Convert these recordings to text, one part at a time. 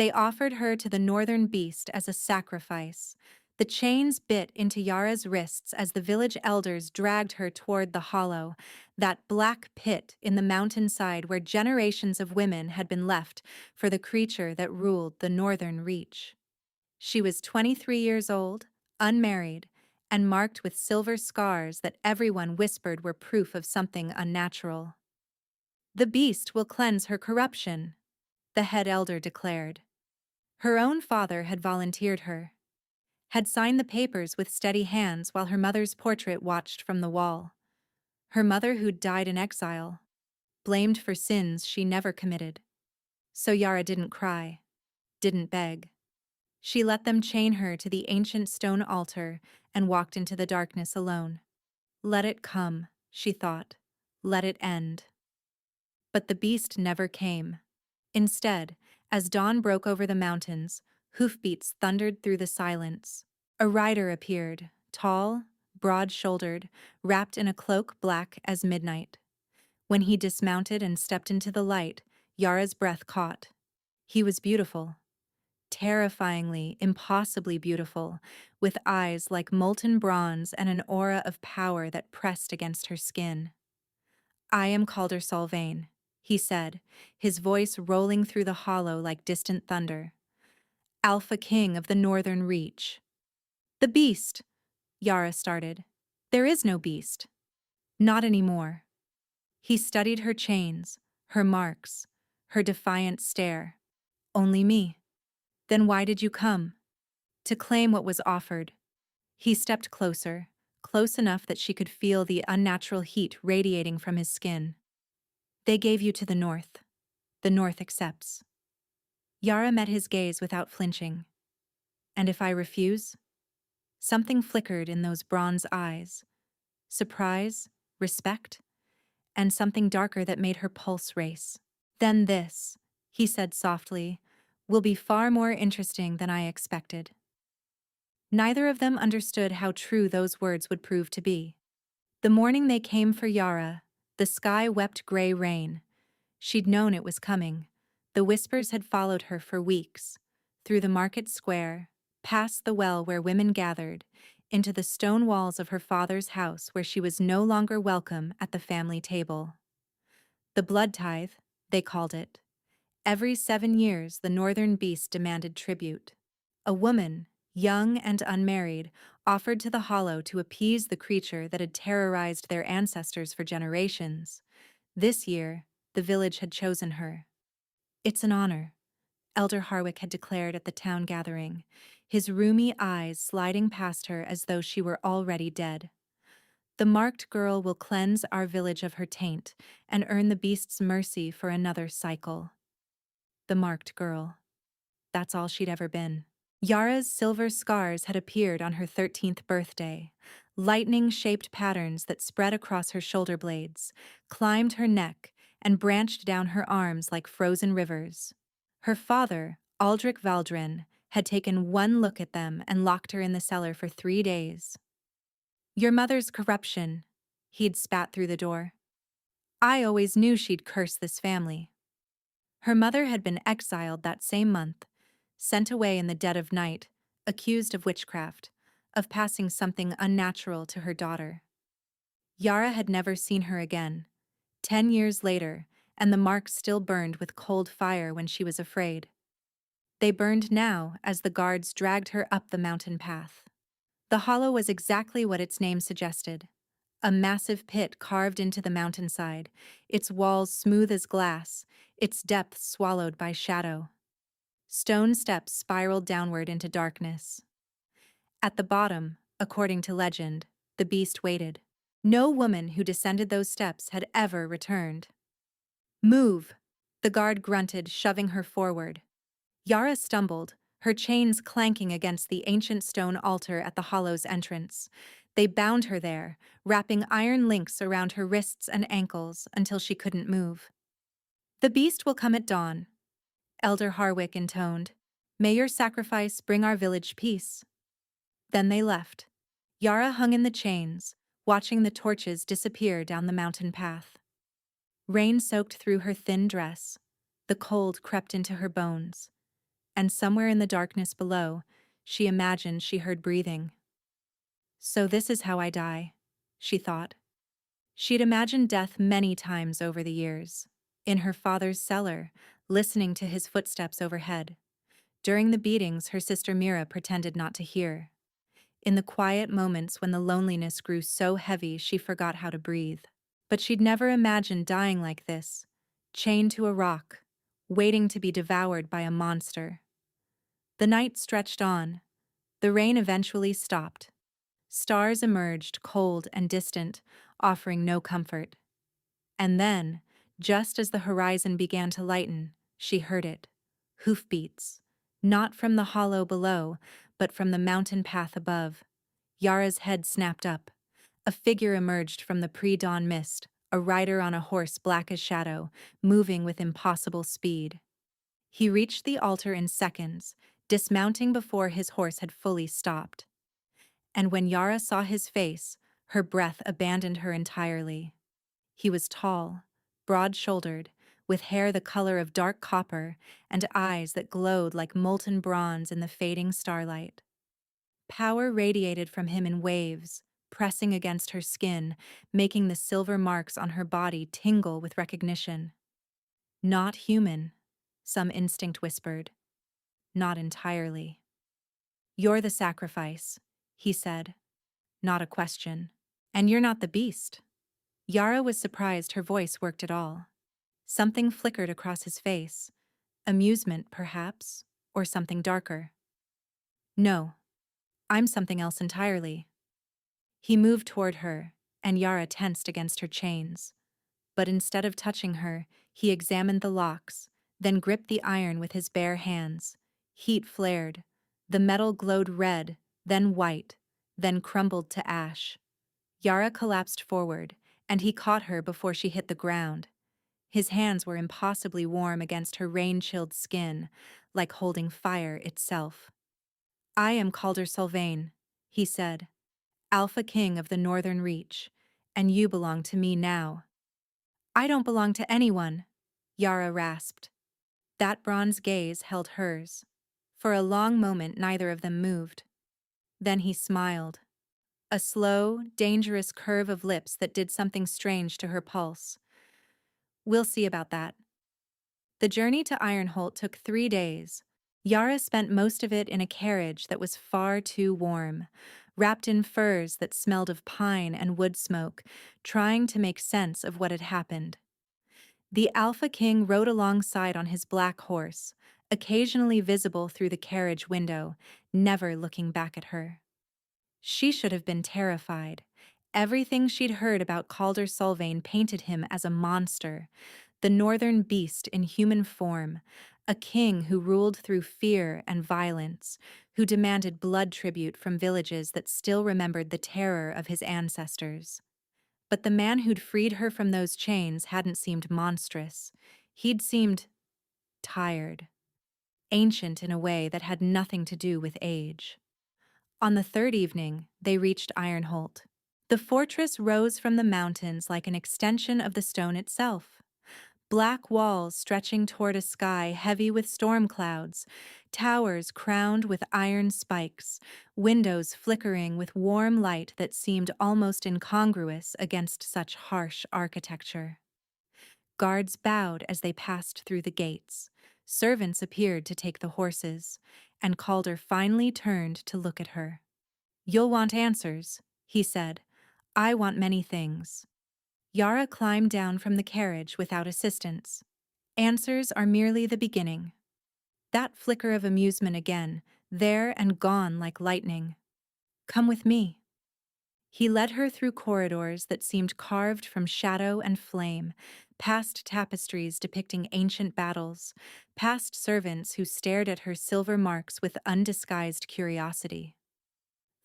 They offered her to the northern beast as a sacrifice. The chains bit into Yara's wrists as the village elders dragged her toward the hollow, that black pit in the mountainside where generations of women had been left for the creature that ruled the northern reach. She was 23 years old, unmarried, and marked with silver scars that everyone whispered were proof of something unnatural. "The beast will cleanse her corruption," the head elder declared. Her own father had volunteered her, had signed the papers with steady hands while her mother's portrait watched from the wall. Her mother who'd died in exile, blamed for sins she never committed. So Yara didn't cry, didn't beg. She let them chain her to the ancient stone altar and walked into the darkness alone. Let it come, she thought. Let it end. But the beast never came. Instead, as dawn broke over the mountains, hoofbeats thundered through the silence. A rider appeared, tall, broad-shouldered, wrapped in a cloak black as midnight. When he dismounted and stepped into the light, Yara's breath caught. He was beautiful. Terrifyingly, impossibly beautiful, with eyes like molten bronze and an aura of power that pressed against her skin. "I am Calder Solvane," he said, his voice rolling through the hollow like distant thunder. "Alpha King of the Northern Reach." "The beast," Yara started. "There is no beast. Not anymore." He studied her chains, her marks, her defiant stare. "Only me." "Then why did you come?" "To claim what was offered." He stepped closer, close enough that she could feel the unnatural heat radiating from his skin. "They gave you to the North. The North accepts." Yara met his gaze without flinching. "And if I refuse?" Something flickered in those bronze eyes. Surprise, respect, and something darker that made her pulse race. "Then this," he said softly, "will be far more interesting than I expected." Neither of them understood how true those words would prove to be. The morning they came for Yara, the sky wept gray rain. She'd known it was coming. The whispers had followed her for weeks, through the market square, past the well where women gathered, into the stone walls of her father's house where she was no longer welcome at the family table. The blood tithe, they called it. Every 7 years the northern beast demanded tribute. A woman, young and unmarried, offered to the hollow to appease the creature that had terrorized their ancestors for generations. This year, the village had chosen her. "It's an honor," Elder Harwick had declared at the town gathering, his rheumy eyes sliding past her as though she were already dead. "The marked girl will cleanse our village of her taint and earn the beast's mercy for another cycle." The marked girl. That's all she'd ever been. Yara's silver scars had appeared on her 13th birthday, lightning-shaped patterns that spread across her shoulder blades, climbed her neck, and branched down her arms like frozen rivers. Her father, Aldrich Valdrin, had taken one look at them and locked her in the cellar for 3 days. "Your mother's corruption," he'd spat through the door. "I always knew she'd curse this family." Her mother had been exiled that same month, sent away in the dead of night, accused of witchcraft, of passing something unnatural to her daughter. Yara had never seen her again, 10 years later, and the marks still burned with cold fire when she was afraid. They burned now as the guards dragged her up the mountain path. The hollow was exactly what its name suggested. A massive pit carved into the mountainside, its walls smooth as glass, its depths swallowed by shadow. Stone steps spiraled downward into darkness. At the bottom, according to legend, the beast waited. No woman who descended those steps had ever returned. "Move!" the guard grunted, shoving her forward. Yara stumbled, her chains clanking against the ancient stone altar at the hollow's entrance. They bound her there, wrapping iron links around her wrists and ankles until she couldn't move. "The beast will come at dawn," Elder Harwick intoned. "May your sacrifice bring our village peace." Then they left. Yara hung in the chains, watching the torches disappear down the mountain path. Rain soaked through her thin dress. The cold crept into her bones. and somewhere in the darkness below, she imagined she heard breathing. So this is how I die, she thought. She'd imagined death many times over the years. In her father's cellar, listening to his footsteps overhead. During the beatings, her sister Mira pretended not to hear. In the quiet moments when the loneliness grew so heavy she forgot how to breathe. But she'd never imagined dying like this, chained to a rock, waiting to be devoured by a monster. The night stretched on. The rain eventually stopped. Stars emerged, cold and distant, offering no comfort. And then, just as the horizon began to lighten, she heard it. Hoofbeats. Not from the hollow below, but from the mountain path above. Yara's head snapped up. A figure emerged from the pre-dawn mist, a rider on a horse black as shadow, moving with impossible speed. He reached the altar in seconds, dismounting before his horse had fully stopped. And when Yara saw his face, her breath abandoned her entirely. He was tall, broad-shouldered, with hair the color of dark copper and eyes that glowed like molten bronze in the fading starlight. Power radiated from him in waves, pressing against her skin, making the silver marks on her body tingle with recognition. Not human, some instinct whispered. Not entirely. You're the sacrifice, he said. Not a question. And you're not the beast. Yara was surprised her voice worked at all. Something flickered across his face. Amusement, perhaps, or something darker. No, I'm something else entirely. He moved toward her, and Yara tensed against her chains. But instead of touching her, he examined the locks, then gripped the iron with his bare hands. Heat flared. The metal glowed red, then white, then crumbled to ash. Yara collapsed forward, and he caught her before she hit the ground. His hands were impossibly warm against her rain-chilled skin, like holding fire itself. I am Calder Sylvain, he said, Alpha King of the Northern Reach, and you belong to me now. I don't belong to anyone, Yara rasped. That bronze gaze held hers. For a long moment neither of them moved. Then he smiled. A slow, dangerous curve of lips that did something strange to her pulse. We'll see about that. The journey to Ironholt took 3 days. Yara spent most of it in a carriage that was far too warm, wrapped in furs that smelled of pine and wood smoke, trying to make sense of what had happened. The Alpha King rode alongside on his black horse, occasionally visible through the carriage window, never looking back at her. She should have been terrified. Everything she'd heard about Calder Sylvain painted him as a monster, the northern beast in human form, a king who ruled through fear and violence, who demanded blood tribute from villages that still remembered the terror of his ancestors. But the man who'd freed her from those chains hadn't seemed monstrous. He'd seemed tired, ancient in a way that had nothing to do with age. On the 3rd evening, they reached Ironholt. The fortress rose from the mountains like an extension of the stone itself. Black walls stretching toward a sky heavy with storm clouds, towers crowned with iron spikes, windows flickering with warm light that seemed almost incongruous against such harsh architecture. Guards bowed as they passed through the gates. Servants appeared to take the horses, and Calder finally turned to look at her. You'll want answers, he said. I want many things. Yara climbed down from the carriage without assistance. Answers are merely the beginning. That flicker of amusement again, there and gone like lightning. Come with me. He led her through corridors that seemed carved from shadow and flame, past tapestries depicting ancient battles, past servants who stared at her silver marks with undisguised curiosity.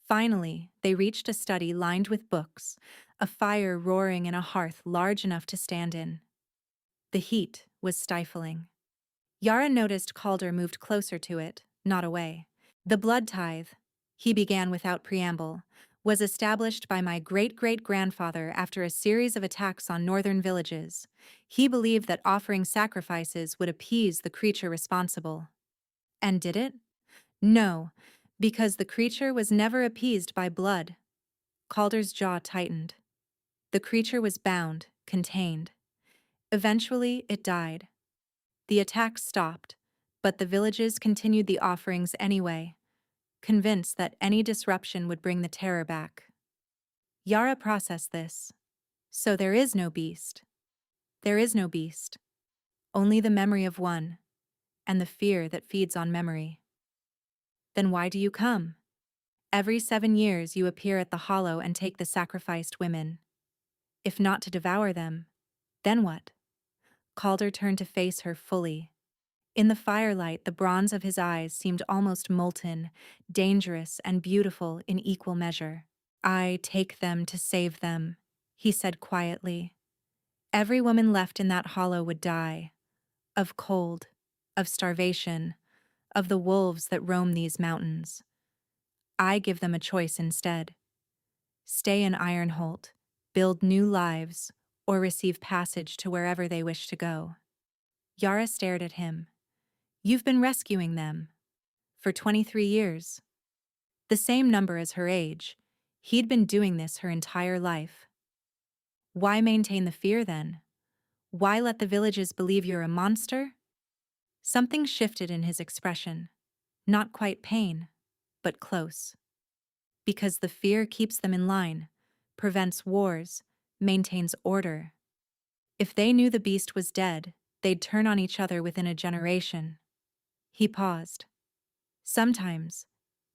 Finally, they reached a study lined with books, a fire roaring in a hearth large enough to stand in. The heat was stifling. Yara noticed Calder moved closer to it, not away. The blood tithe, he began without preamble, was established by my great-great-grandfather after a series of attacks on northern villages. He believed that offering sacrifices would appease the creature responsible. And did it? No, because the creature was never appeased by blood. Calder's jaw tightened. The creature was bound, contained. Eventually, it died. The attacks stopped, but the villages continued the offerings anyway, convinced that any disruption would bring the terror back. Yara processed this. So there is no beast. There is no beast. Only the memory of one, and the fear that feeds on memory. Then why do you come? Every 7 years you appear at the hollow and take the sacrificed women. If not to devour them, then what? Calder turned to face her fully. In the firelight, the bronze of his eyes seemed almost molten, dangerous and beautiful in equal measure. I take them to save them, he said quietly. Every woman left in that hollow would die. Of cold, of starvation, of the wolves that roam these mountains. I give them a choice instead. Stay in Ironholt, build new lives, or receive passage to wherever they wish to go. Yara stared at him. You've been rescuing them. For 23 years. The same number as her age. He'd been doing this her entire life. Why maintain the fear then? Why let the villages believe you're a monster? Something shifted in his expression. Not quite pain, but close. Because the fear keeps them in line, prevents wars, maintains order. If they knew the beast was dead, they'd turn on each other within a generation. He paused. Sometimes,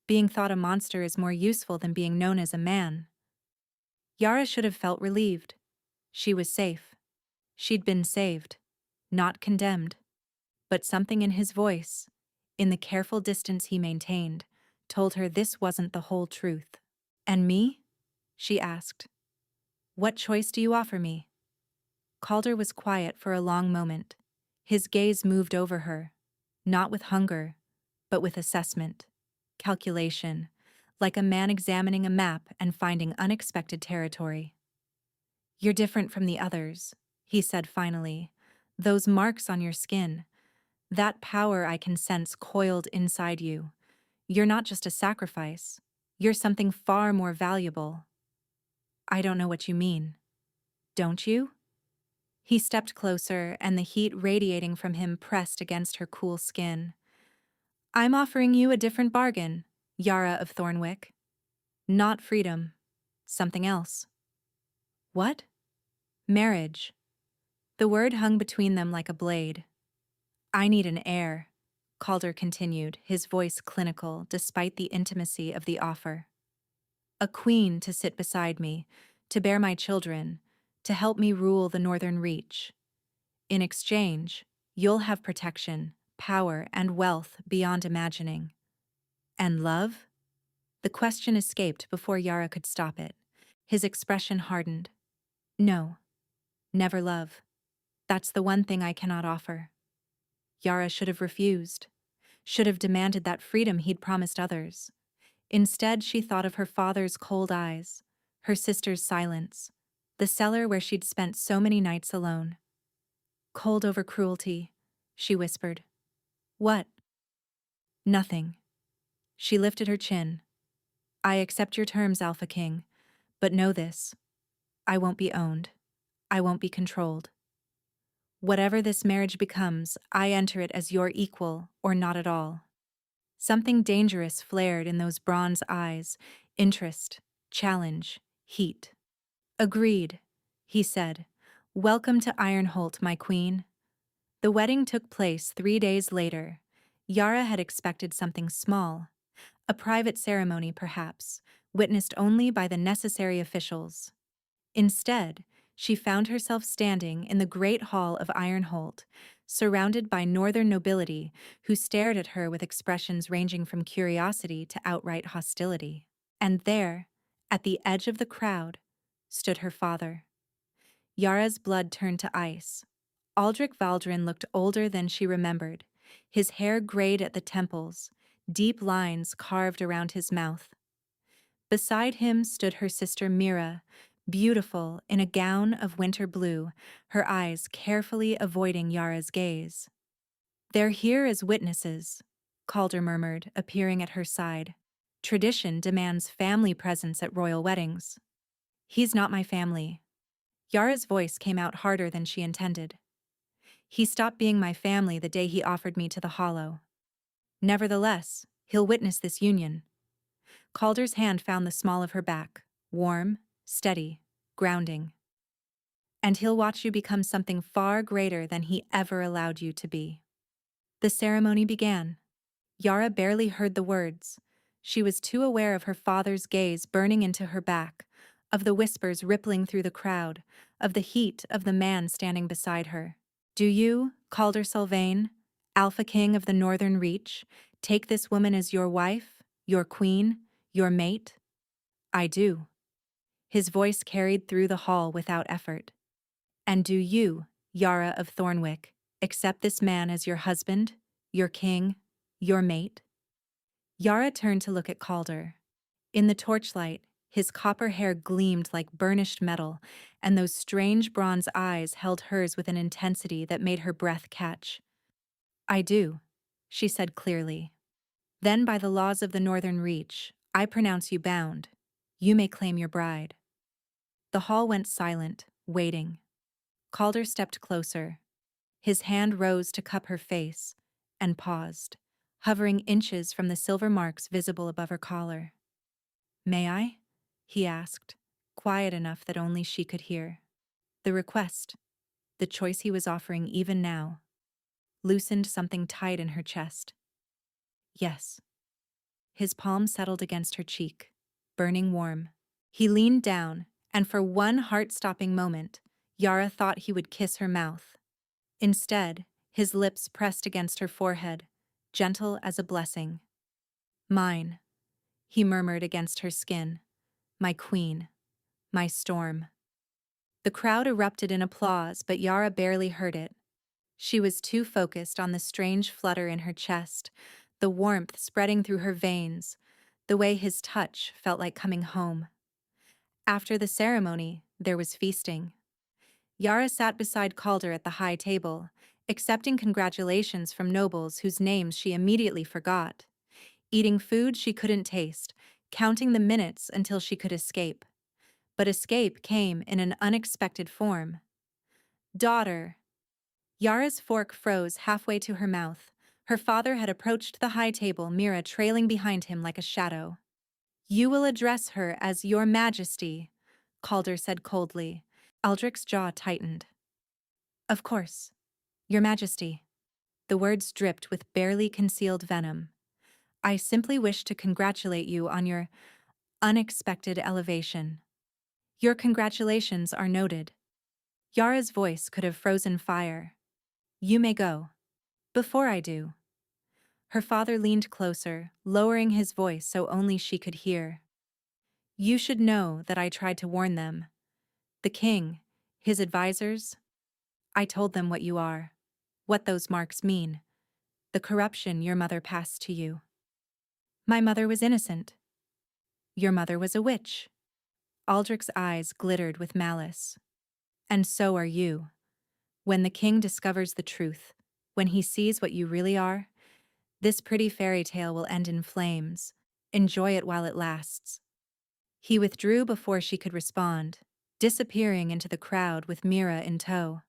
being thought a monster is more useful than being known as a man. Yara should have felt relieved. She was safe. She'd been saved, not condemned. But something in his voice, in the careful distance he maintained, told her this wasn't the whole truth. And me? She asked. What choice do you offer me? Calder was quiet for a long moment. His gaze moved over her, not with hunger, but with assessment, calculation, like a man examining a map and finding unexpected territory. You're different from the others, he said finally. Those marks on your skin, that power I can sense coiled inside you. You're not just a sacrifice. You're something far more valuable. I don't know what you mean. Don't you? He stepped closer, and the heat radiating from him pressed against her cool skin. I'm offering you a different bargain, Yara of Thornwick. Not freedom. Something else. What? Marriage. The word hung between them like a blade. I need an heir, Calder continued, his voice clinical despite the intimacy of the offer. A queen to sit beside me, to bear my children, to help me rule the Northern Reach. In exchange, you'll have protection, power, and wealth beyond imagining. And love? The question escaped before Yara could stop it. His expression hardened. No, never love. That's the one thing I cannot offer. Yara should have refused, should have demanded that freedom he'd promised others. Instead, she thought of her father's cold eyes, her sister's silence, the cellar where she'd spent so many nights alone. Cold over cruelty, she whispered. What? Nothing. She lifted her chin. I accept your terms, Alpha King, but know this. I won't be owned. I won't be controlled. Whatever this marriage becomes, I enter it as your equal or not at all. Something dangerous flared in those bronze eyes, interest, challenge, heat. Agreed, he said. Welcome to Ironholt, my queen. The wedding took place 3 days later. Yara had expected something small. A private ceremony, perhaps, witnessed only by the necessary officials. Instead, she found herself standing in the great hall of Ironholt, surrounded by northern nobility who stared at her with expressions ranging from curiosity to outright hostility. And there, at the edge of the crowd, stood her father. Yara's blood turned to ice. Aldrich Valdrin looked older than she remembered, his hair grayed at the temples, deep lines carved around his mouth. Beside him stood her sister Mira, beautiful in a gown of winter blue, her eyes carefully avoiding Yara's gaze. They're here as witnesses, Calder murmured, appearing at her side. Tradition demands family presence at royal weddings. He's not my family. Yara's voice came out harder than she intended. He stopped being my family the day he offered me to the Hollow. Nevertheless, he'll witness this union. Calder's hand found the small of her back, warm, steady, grounding. And he'll watch you become something far greater than he ever allowed you to be. The ceremony began. Yara barely heard the words. She was too aware of her father's gaze burning into her back, of the whispers rippling through the crowd, of the heat of the man standing beside her. Do you, Calder Sylvain, Alpha King of the Northern Reach, take this woman as your wife, your queen, your mate? I do. His voice carried through the hall without effort. And do you, Yara of Thornwick, accept this man as your husband, your king, your mate? Yara turned to look at Calder. In the torchlight, his copper hair gleamed like burnished metal, and those strange bronze eyes held hers with an intensity that made her breath catch. I do, she said clearly. Then by the laws of the Northern Reach, I pronounce you bound. You may claim your bride. The hall went silent, waiting. Calder stepped closer. His hand rose to cup her face, and paused, hovering inches from the silver marks visible above her collar. May I? He asked, quiet enough that only she could hear. The request, the choice he was offering even now, loosened something tight in her chest. Yes. His palm settled against her cheek, burning warm. He leaned down, and for one heart-stopping moment, Yara thought he would kiss her mouth. Instead, his lips pressed against her forehead, gentle as a blessing. Mine, he murmured against her skin. My queen, my storm. The crowd erupted in applause, but Yara barely heard it. She was too focused on the strange flutter in her chest, the warmth spreading through her veins, the way his touch felt like coming home. After the ceremony, there was feasting. Yara sat beside Calder at the high table, accepting congratulations from nobles whose names she immediately forgot, eating food she couldn't taste, counting the minutes until she could escape. But escape came in an unexpected form. Daughter. Yara's fork froze halfway to her mouth. Her father had approached the high table, Mira trailing behind him like a shadow. You will address her as Your Majesty, Calder said coldly. Aldrich's jaw tightened. Of course, Your Majesty. The words dripped with barely concealed venom. I simply wish to congratulate you on your unexpected elevation. Your congratulations are noted. Yara's voice could have frozen fire. You may go. Before I do. Her father leaned closer, lowering his voice so only she could hear. You should know that I tried to warn them. The king, his advisors. I told them what you are, what those marks mean, the corruption your mother passed to you. My mother was innocent. Your mother was a witch. Aldrich's eyes glittered with malice. And so are you. When the king discovers the truth, when he sees what you really are, this pretty fairy tale will end in flames. Enjoy it while it lasts. He withdrew before she could respond, disappearing into the crowd with Mira in tow.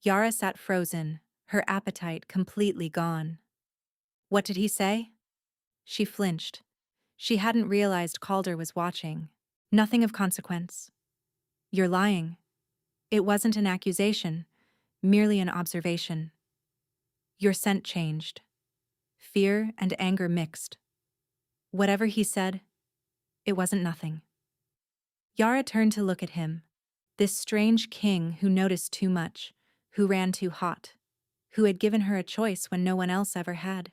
Yara sat frozen, her appetite completely gone. What did he say? She flinched. She hadn't realized Calder was watching. Nothing of consequence. You're lying. It wasn't an accusation, merely an observation. Your scent changed. Fear and anger mixed. Whatever he said, it wasn't nothing. Yara turned to look at him, this strange king who noticed too much, who ran too hot, who had given her a choice when no one else ever had.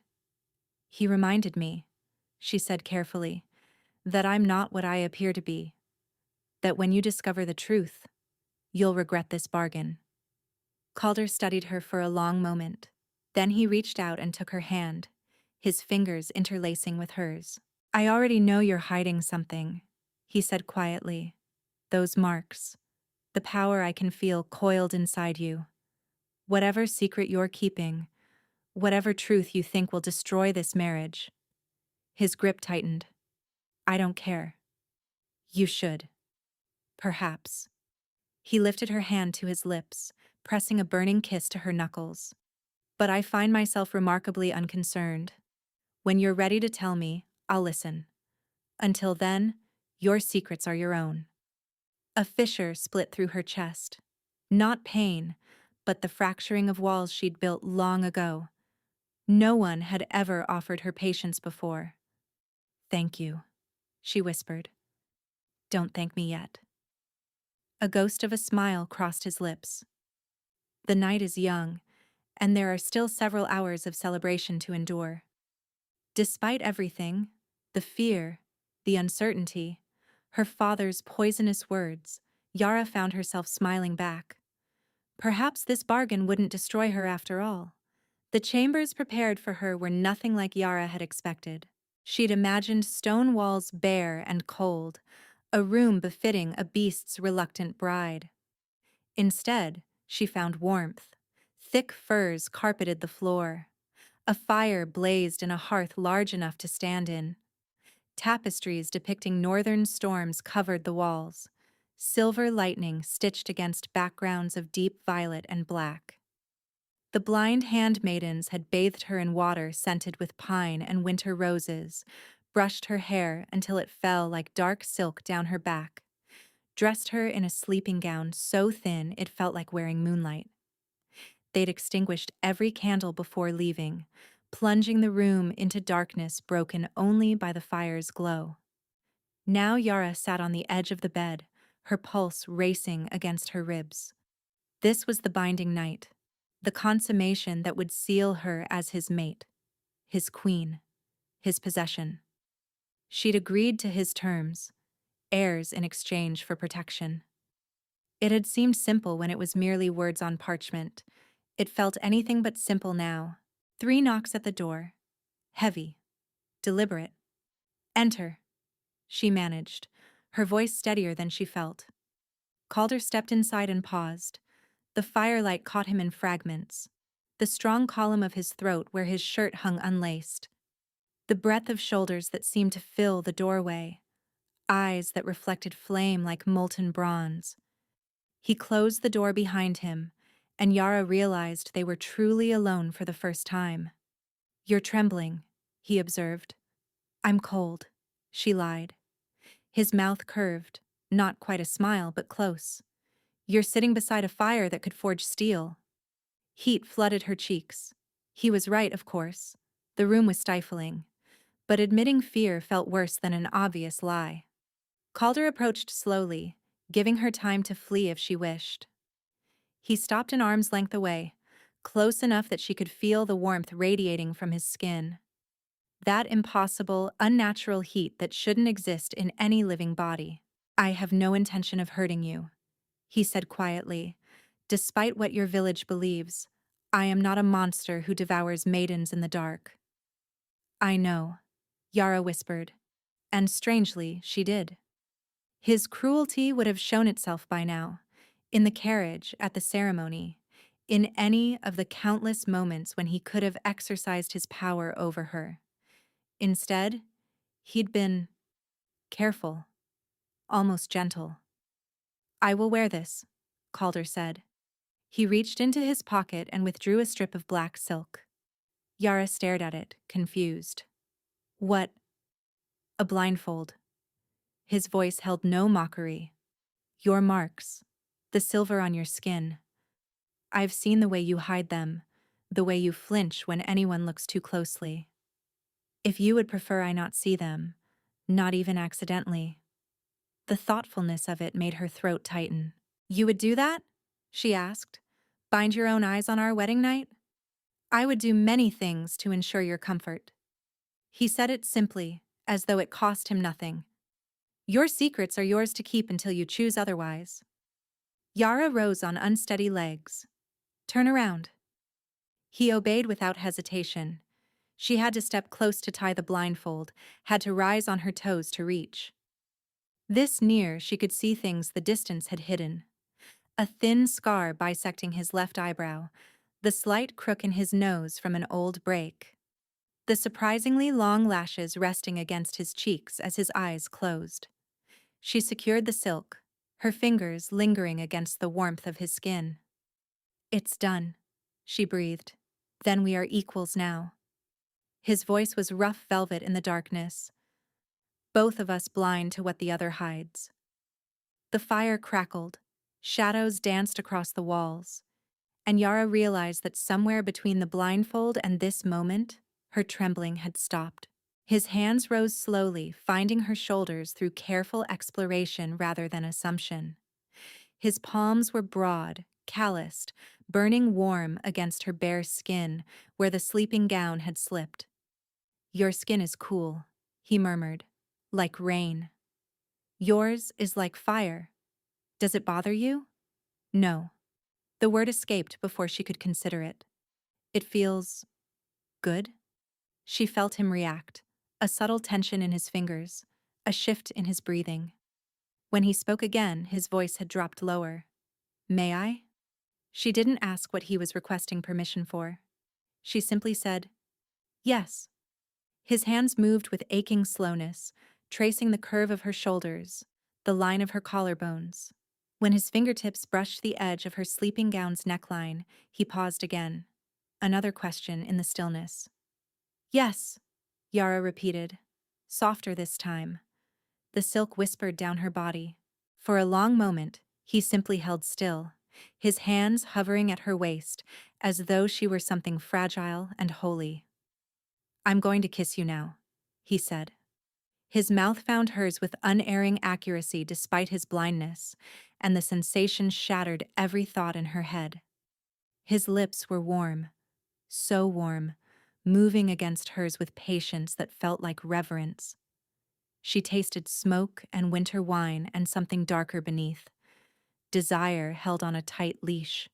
He reminded me, she said carefully, that I'm not what I appear to be, that when you discover the truth, you'll regret this bargain. Calder studied her for a long moment. Then he reached out and took her hand, his fingers interlacing with hers. I already know you're hiding something, he said quietly. Those marks, the power I can feel coiled inside you. Whatever secret you're keeping, Whatever truth you think will destroy this marriage. His grip tightened. I don't care. You should. Perhaps. He lifted her hand to his lips, pressing a burning kiss to her knuckles. But I find myself remarkably unconcerned. When you're ready to tell me, I'll listen. Until then, your secrets are your own. A fissure split through her chest. Not pain, but the fracturing of walls she'd built long ago. No one had ever offered her patience before. Thank you, she whispered. Don't thank me yet. A ghost of a smile crossed his lips. The night is young, and there are still several hours of celebration to endure. Despite everything, the fear, the uncertainty, her father's poisonous words, Yara found herself smiling back. Perhaps this bargain wouldn't destroy her after all. The chambers prepared for her were nothing like Yara had expected. She'd imagined stone walls bare and cold, a room befitting a beast's reluctant bride. Instead, she found warmth. Thick furs carpeted the floor. A fire blazed in a hearth large enough to stand in. Tapestries depicting northern storms covered the walls, silver lightning stitched against backgrounds of deep violet and black. The blind handmaidens had bathed her in water scented with pine and winter roses, brushed her hair until it fell like dark silk down her back, dressed her in a sleeping gown so thin it felt like wearing moonlight. They'd extinguished every candle before leaving, plunging the room into darkness broken only by the fire's glow. Now Yara sat on the edge of the bed, her pulse racing against her ribs. This was the binding night, the consummation that would seal her as his mate, his queen, his possession. She'd agreed to his terms, heirs in exchange for protection. It had seemed simple when it was merely words on parchment. It felt anything but simple now. 3 knocks at the door. Heavy. Deliberate. Enter, she managed, her voice steadier than she felt. Calder stepped inside and paused. The firelight caught him in fragments. The strong column of his throat where his shirt hung unlaced. The breadth of shoulders that seemed to fill the doorway. Eyes that reflected flame like molten bronze. He closed the door behind him, and Yara realized they were truly alone for the first time. You're trembling, he observed. I'm cold, she lied. His mouth curved, not quite a smile, but close. You're sitting beside a fire that could forge steel. Heat flooded her cheeks. He was right, of course. The room was stifling. But admitting fear felt worse than an obvious lie. Calder approached slowly, giving her time to flee if she wished. He stopped an arm's length away, close enough that she could feel the warmth radiating from his skin. That impossible, unnatural heat that shouldn't exist in any living body. I have no intention of hurting you, he said quietly. Despite what your village believes, I am not a monster who devours maidens in the dark. I know, Yara whispered. And strangely, she did. His cruelty would have shown itself by now, in the carriage, at the ceremony, in any of the countless moments when he could have exercised his power over her. Instead, he'd been careful, almost gentle. I will wear this, Calder said. He reached into his pocket and withdrew a strip of black silk. Yara stared at it, confused. What? A blindfold. His voice held no mockery. Your marks, the silver on your skin. I've seen the way you hide them, the way you flinch when anyone looks too closely. If you would prefer I not see them, not even accidentally. The thoughtfulness of it made her throat tighten. You would do that? She asked. Bind your own eyes on our wedding night? I would do many things to ensure your comfort. He said it simply, as though it cost him nothing. Your secrets are yours to keep until you choose otherwise. Yara rose on unsteady legs. Turn around. He obeyed without hesitation. She had to step close to tie the blindfold, had to rise on her toes to reach. This near, she could see things the distance had hidden. A thin scar bisecting his left eyebrow, the slight crook in his nose from an old break, the surprisingly long lashes resting against his cheeks as his eyes closed. She secured the silk, her fingers lingering against the warmth of his skin. "It's done," she breathed. "Then we are equals now." His voice was rough velvet in the darkness, both of us blind to what the other hides. The fire crackled, shadows danced across the walls, and Yara realized that somewhere between the blindfold and this moment, her trembling had stopped. His hands rose slowly, finding her shoulders through careful exploration rather than assumption. His palms were broad, calloused, burning warm against her bare skin where the sleeping gown had slipped. "Your skin is cool," he murmured, "like rain. Yours is like fire. Does it bother you?" "No." The word escaped before she could consider it. "It feels good?" She felt him react, a subtle tension in his fingers, a shift in his breathing. When he spoke again, his voice had dropped lower. "May I?" She didn't ask what he was requesting permission for. She simply said, "Yes." His hands moved with aching slowness, tracing the curve of her shoulders, the line of her collarbones. When his fingertips brushed the edge of her sleeping gown's neckline, he paused again. Another question in the stillness. "Yes," Yara repeated, softer this time. The silk whispered down her body. For a long moment, he simply held still, his hands hovering at her waist, as though she were something fragile and holy. "I'm going to kiss you now," he said. His mouth found hers with unerring accuracy despite his blindness, and the sensation shattered every thought in her head. His lips were warm, so warm, moving against hers with patience that felt like reverence. She tasted smoke and winter wine and something darker beneath. Desire held on a tight leash.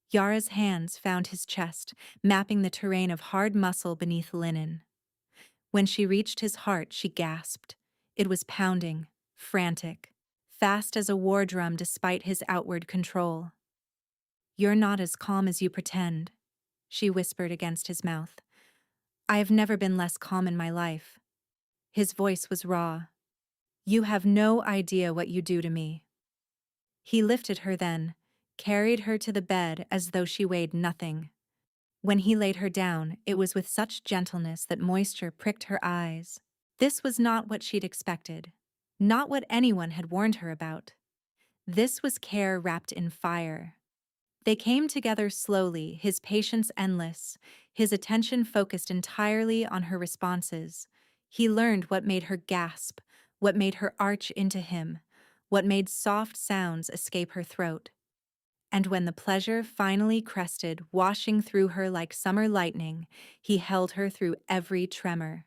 Yara's hands found his chest, mapping the terrain of hard muscle beneath linen. When she reached his heart, she gasped. It was pounding, frantic, fast as a war drum despite his outward control. "You're not as calm as you pretend," she whispered against his mouth. "I have never been less calm in my life." His voice was raw. "You have no idea what you do to me." He lifted her then, carried her to the bed as though she weighed nothing. When he laid her down, it was with such gentleness that moisture pricked her eyes. This was not what she'd expected, not what anyone had warned her about. This was care wrapped in fire. They came together slowly, his patience endless, his attention focused entirely on her responses. He learned what made her gasp, what made her arch into him, what made soft sounds escape her throat. And when the pleasure finally crested, washing through her like summer lightning, he held her through every tremor.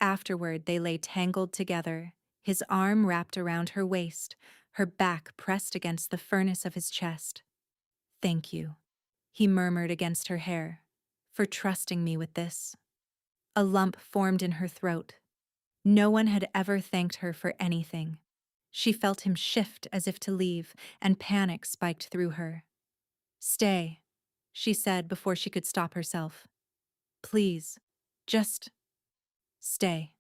Afterward, they lay tangled together, his arm wrapped around her waist, her back pressed against the furnace of his chest. "Thank you," he murmured against her hair, "for trusting me with this." A lump formed in her throat. No one had ever thanked her for anything. She felt him shift as if to leave, and panic spiked through her. "Stay," she said before she could stop herself. "Please, just stay."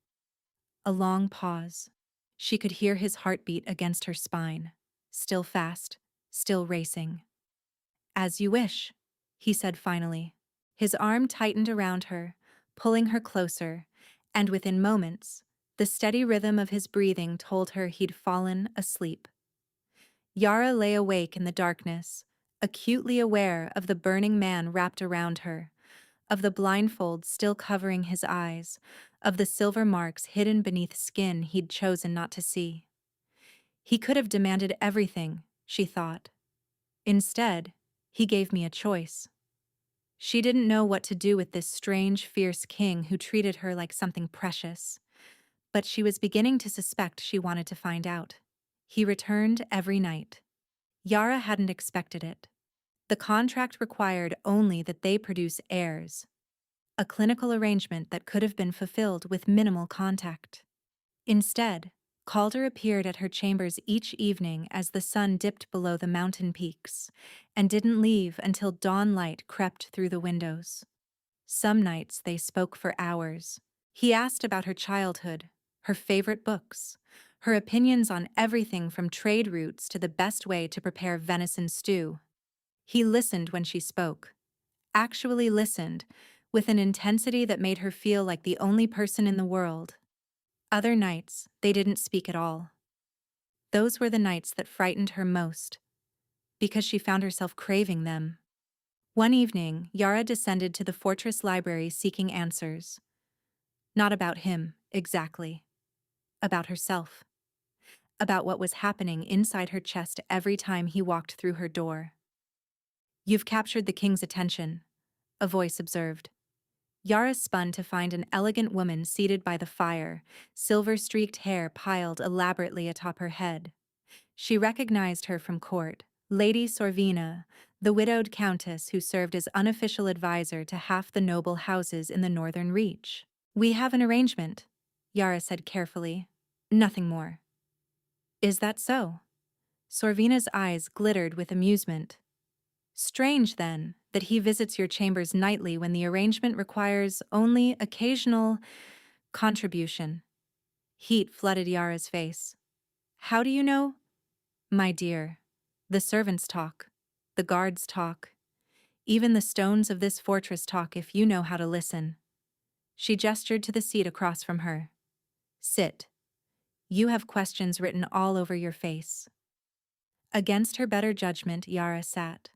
A long pause. She could hear his heartbeat against her spine, still fast, still racing. "As you wish," he said finally. His arm tightened around her, pulling her closer, and within moments, the steady rhythm of his breathing told her he'd fallen asleep. Yara lay awake in the darkness, acutely aware of the burning man wrapped around her, of the blindfold still covering his eyes, of the silver marks hidden beneath skin he'd chosen not to see. He could have demanded everything, she thought. Instead, he gave me a choice. She didn't know what to do with this strange, fierce king who treated her like something precious. But she was beginning to suspect she wanted to find out. He returned every night. Yara hadn't expected it. The contract required only that they produce heirs, a clinical arrangement that could have been fulfilled with minimal contact. Instead, Calder appeared at her chambers each evening as the sun dipped below the mountain peaks, and didn't leave until dawn light crept through the windows. Some nights they spoke for hours. He asked about her childhood, her favorite books, her opinions on everything from trade routes to the best way to prepare venison stew. He listened when she spoke, actually listened, with an intensity that made her feel like the only person in the world. Other nights, they didn't speak at all. Those were the nights that frightened her most, because she found herself craving them. One evening, Yara descended to the fortress library seeking answers. Not about him, exactly. About herself. About what was happening inside her chest every time he walked through her door. "You've captured the king's attention," a voice observed. Yara spun to find an elegant woman seated by the fire, silver-streaked hair piled elaborately atop her head. She recognized her from court, Lady Sorvina, the widowed countess who served as unofficial advisor to half the noble houses in the Northern Reach. "We have an arrangement," Yara said carefully. "Nothing more." "Is that so?" Sorvina's eyes glittered with amusement. "Strange, then, that he visits your chambers nightly when the arrangement requires only occasional contribution." Heat flooded Yara's face. "How do you know?" "My dear, the servants talk, the guards talk, even the stones of this fortress talk if you know how to listen." She gestured to the seat across from her. "Sit. You have questions written all over your face." Against her better judgment, Yara sat.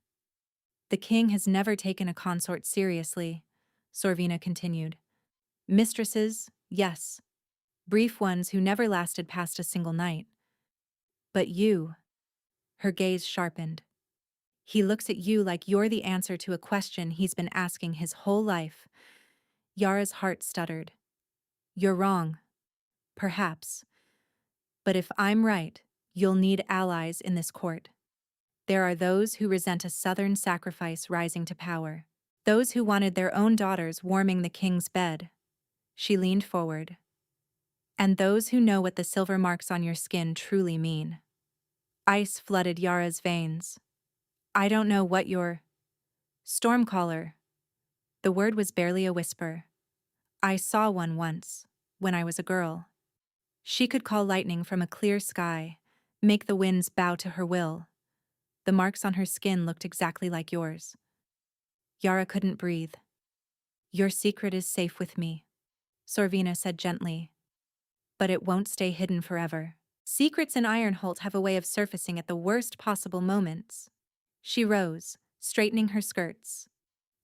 "The king has never taken a consort seriously," Sorvina continued. "Mistresses, yes. Brief ones who never lasted past a single night. But you," her gaze sharpened. "He looks at you like you're the answer to a question he's been asking his whole life." Yara's heart stuttered. "You're wrong. Perhaps. But if I'm right, you'll need allies in this court. There are those who resent a southern sacrifice rising to power. Those who wanted their own daughters warming the king's bed." She leaned forward. "And those who know what the silver marks on your skin truly mean." Ice flooded Yara's veins. "I don't know what your stormcaller." The word was barely a whisper. "I saw one once, when I was a girl. She could call lightning from a clear sky, make the winds bow to her will. The marks on her skin looked exactly like yours." Yara couldn't breathe. "Your secret is safe with me," Sorvina said gently. "But it won't stay hidden forever. Secrets in Ironholt have a way of surfacing at the worst possible moments." She rose, straightening her skirts.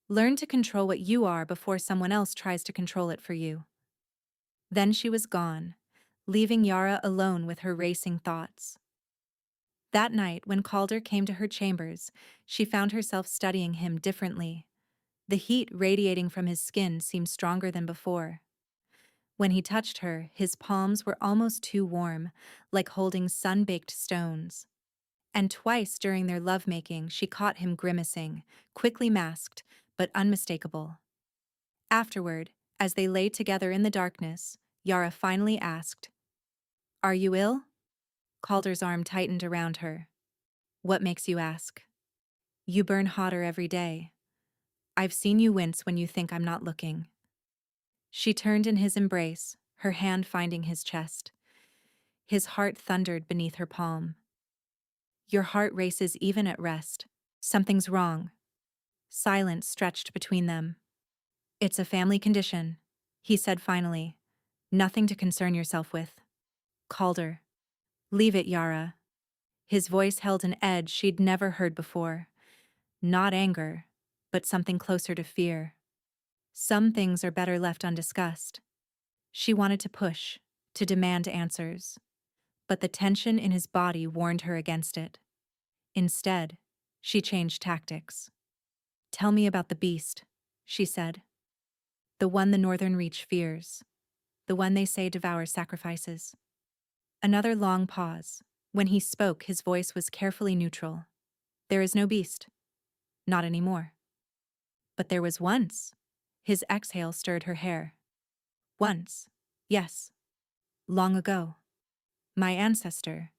"Learn to control what you are before someone else tries to control it for you." Then she was gone, leaving Yara alone with her racing thoughts. That night, when Calder came to her chambers, she found herself studying him differently. The heat radiating from his skin seemed stronger than before. When he touched her, his palms were almost too warm, like holding sun-baked stones. And twice during their lovemaking, she caught him grimacing, quickly masked, but unmistakable. Afterward, as they lay together in the darkness, Yara finally asked, "Are you ill?" Calder's arm tightened around her. "What makes you ask?" "You burn hotter every day. I've seen you wince when you think I'm not looking." She turned in his embrace, her hand finding his chest. His heart thundered beneath her palm. "Your heart races even at rest. Something's wrong." Silence stretched between them. "It's a family condition," he said finally. "Nothing to concern yourself with." Calder. "Leave it, Yara." His voice held an edge she'd never heard before. Not anger, but something closer to fear. "Some things are better left undiscussed." She wanted to push, to demand answers. But the tension in his body warned her against it. Instead, she changed tactics. "Tell me about the beast," she said. "The one the Northern Reach fears. The one they say devours sacrifices." Another long pause. When he spoke, his voice was carefully neutral. "There is no beast. Not anymore." "But there was once." His exhale stirred her hair. "Once. Yes. Long ago. My ancestor,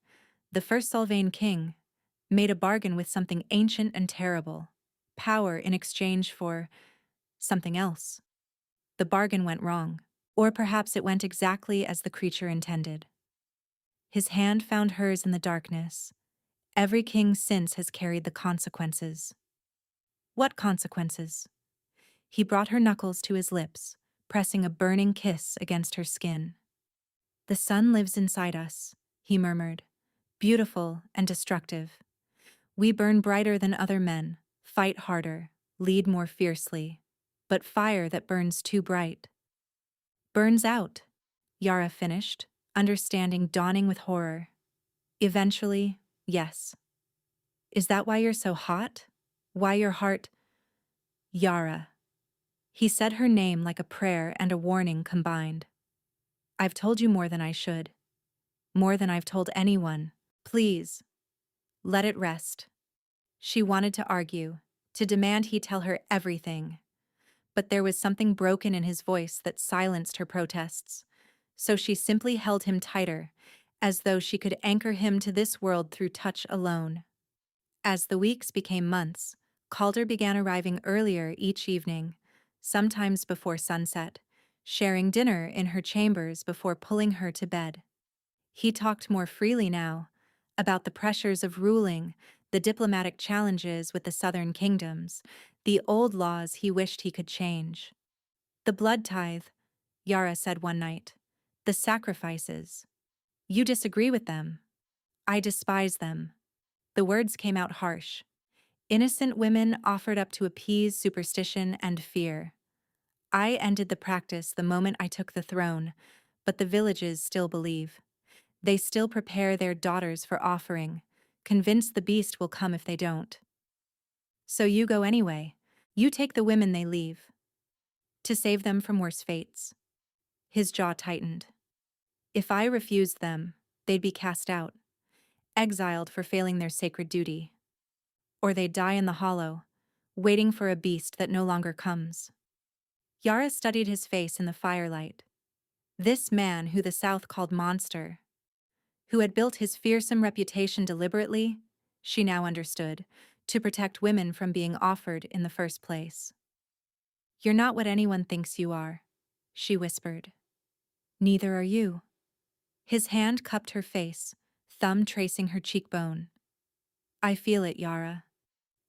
the first Sylvain king, made a bargain with something ancient and terrible, power in exchange for something else. The bargain went wrong, or perhaps it went exactly as the creature intended. His hand found hers in the darkness. Every king since has carried the consequences. What consequences? He brought her knuckles to his lips, pressing a burning kiss against her skin. The sun lives inside us, he murmured, beautiful and destructive. We burn brighter than other men, fight harder, lead more fiercely, but fire that burns too bright burns out, Yara finished, understanding dawning with horror. Eventually, yes. Is that why you're so hot? Why your heart? Yara. He said her name like a prayer and a warning combined. I've told you more than I should. More than I've told anyone. Please. Let it rest. She wanted to argue, to demand he tell her everything. But there was something broken in his voice that silenced her protests. So she simply held him tighter, as though she could anchor him to this world through touch alone. As the weeks became months, Calder began arriving earlier each evening, sometimes before sunset, sharing dinner in her chambers before pulling her to bed. He talked more freely now, about the pressures of ruling, the diplomatic challenges with the southern kingdoms, the old laws he wished he could change. The blood tithe, Yara said one night. The sacrifices. You disagree with them. I despise them. The words came out harsh. Innocent women offered up to appease superstition and fear. I ended the practice the moment I took the throne, but the villages still believe. They still prepare their daughters for offering, convinced the beast will come if they don't. So you go anyway. You take the women they leave. To save them from worse fates. His jaw tightened. If I refused them, they'd be cast out, exiled for failing their sacred duty. Or they'd die in the hollow, waiting for a beast that no longer comes. Yara studied his face in the firelight. This man who the South called monster, who had built his fearsome reputation deliberately, she now understood, to protect women from being offered in the first place. You're not what anyone thinks you are, she whispered. Neither are you. His hand cupped her face, thumb tracing her cheekbone. I feel it, Yara.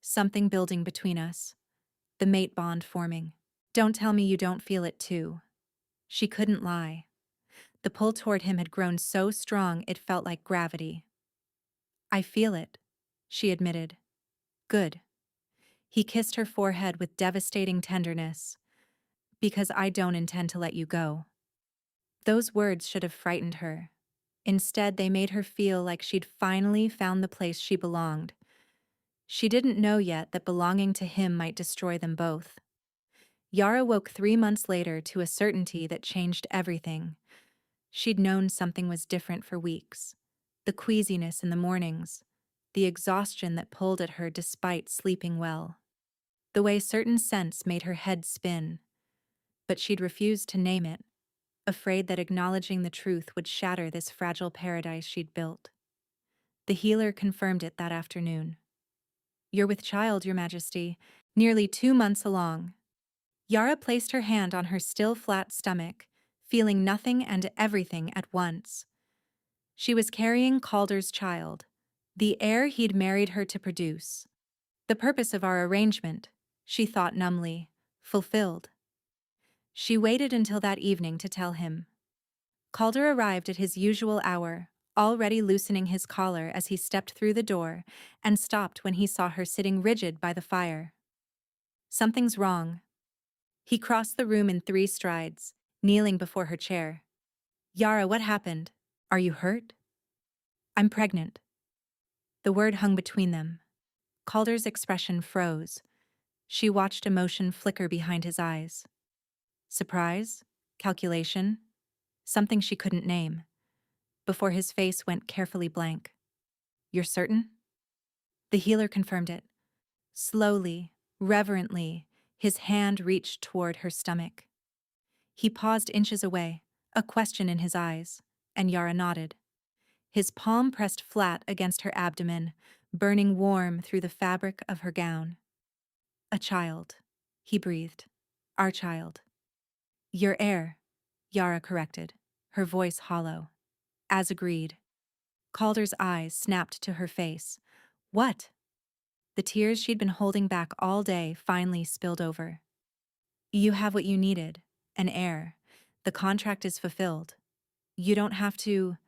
Something building between us. The mate bond forming. Don't tell me you don't feel it too. She couldn't lie. The pull toward him had grown so strong it felt like gravity. I feel it, she admitted. Good. He kissed her forehead with devastating tenderness. Because I don't intend to let you go. Those words should have frightened her. Instead, they made her feel like she'd finally found the place she belonged. She didn't know yet that belonging to him might destroy them both. Yara woke 3 months later to a certainty that changed everything. She'd known something was different for weeks. The queasiness in the mornings, the exhaustion that pulled at her despite sleeping well. The way certain scents made her head spin. But she'd refused to name it, afraid that acknowledging the truth would shatter this fragile paradise she'd built. The healer confirmed it that afternoon. You're with child, Your Majesty, nearly 2 months along. Yara placed her hand on her still flat stomach, feeling nothing and everything at once. She was carrying Calder's child, the heir he'd married her to produce. The purpose of our arrangement, she thought numbly, fulfilled. She waited until that evening to tell him. Calder arrived at his usual hour, already loosening his collar as he stepped through the door, and stopped when he saw her sitting rigid by the fire. Something's wrong. He crossed the room in 3 strides, kneeling before her chair. Yara, what happened? Are you hurt? I'm pregnant. The word hung between them. Calder's expression froze. She watched emotion flicker behind his eyes. Surprise? Calculation? Something she couldn't name. Before his face went carefully blank. You're certain? The healer confirmed it. Slowly, reverently, his hand reached toward her stomach. He paused inches away, a question in his eyes, and Yara nodded. his palm pressed flat against her abdomen, burning warm through the fabric of her gown. "A child," he breathed. "Our child." "Your heir," Yara corrected, her voice hollow. "As agreed." Calder's eyes snapped to her face. "What?" The tears she'd been holding back all day finally spilled over. "You have what you needed, an heir. The contract is fulfilled. You don't have to.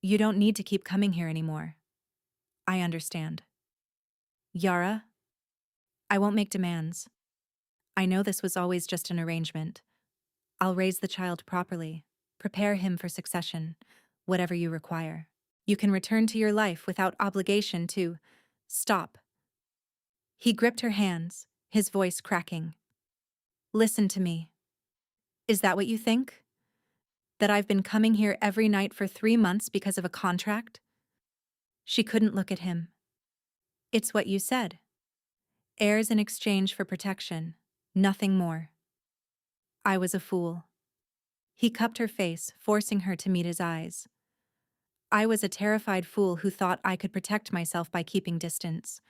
You don't need to keep coming here anymore." "I understand." "Yara, I won't make demands. I know this was always just an arrangement. I'll raise the child properly, prepare him for succession, whatever you require. You can return to your life without obligation to." "Stop." He gripped her hands, his voice cracking. "Listen to me. Is that what you think? That I've been coming here every night for 3 months because of a contract?" She couldn't look at him. "It's what you said. Heirs in exchange for protection, nothing more." "I was a fool." He cupped her face, forcing her to meet his eyes. "I was a terrified fool who thought I could protect myself by keeping distance.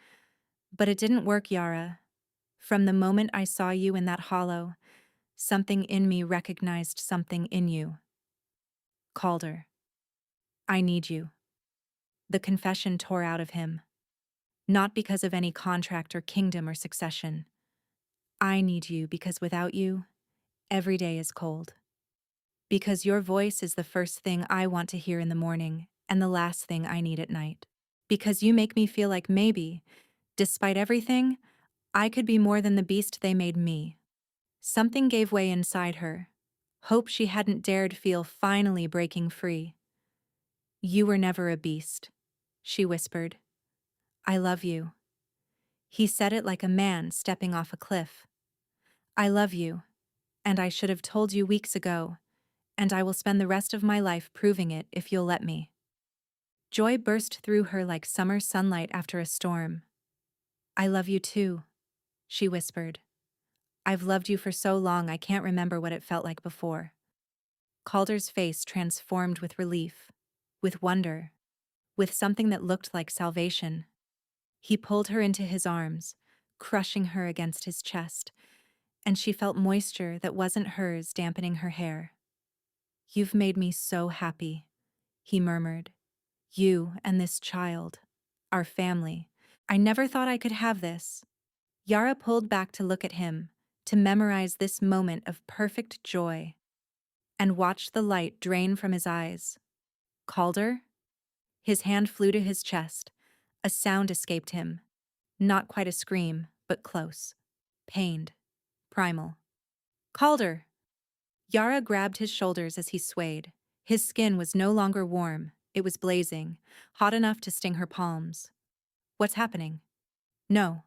But it didn't work, Yara. From the moment I saw you in that hollow, something in me recognized something in you. Calder, I need you." The confession tore out of him. "Not because of any contract or kingdom or succession. I need you because without you, every day is cold. Because your voice is the first thing I want to hear in the morning and the last thing I need at night. Because you make me feel like maybe, despite everything, I could be more than the beast they made me." Something gave way inside her. Hope she hadn't dared feel finally breaking free. "You were never a beast," she whispered. "I love you." He said it like a man stepping off a cliff. "I love you, and I should have told you weeks ago, and I will spend the rest of my life proving it if you'll let me." Joy burst through her like summer sunlight after a storm. "I love you too," she whispered. "I've loved you for so long I can't remember what it felt like before." Calder's face transformed with relief, with wonder, with something that looked like salvation. He pulled her into his arms, crushing her against his chest, and she felt moisture that wasn't hers dampening her hair. "You've made me so happy," he murmured. "You and this child, our family. I never thought I could have this." Yara pulled back to look at him, to memorize this moment of perfect joy, and watched the light drain from his eyes. "Calder?" His hand flew to his chest. A sound escaped him. Not quite a scream, but close. Pained. Primal. "Calder!" Yara grabbed his shoulders as he swayed. His skin was no longer warm, it was blazing, hot enough to sting her palms. "What's happening?" "No."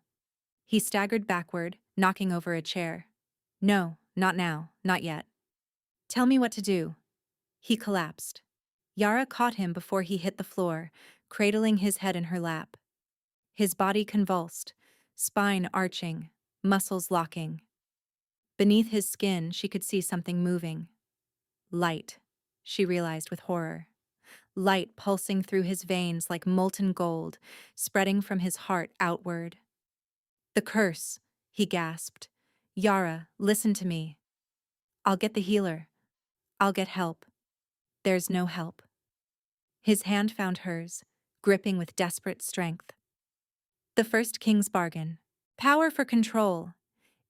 He staggered backward, knocking over a chair. "No, not now, not yet." "Tell me what to do." He collapsed. Yara caught him before he hit the floor, cradling his head in her lap. His body convulsed, spine arching, muscles locking. Beneath his skin, she could see something moving. Light, she realized with horror. Light pulsing through his veins like molten gold, spreading from his heart outward. "The curse," he gasped. "Yara, listen to me. I'll get the healer. I'll get help." "There's no help." His hand found hers, gripping with desperate strength. The first king's bargain. Power for control.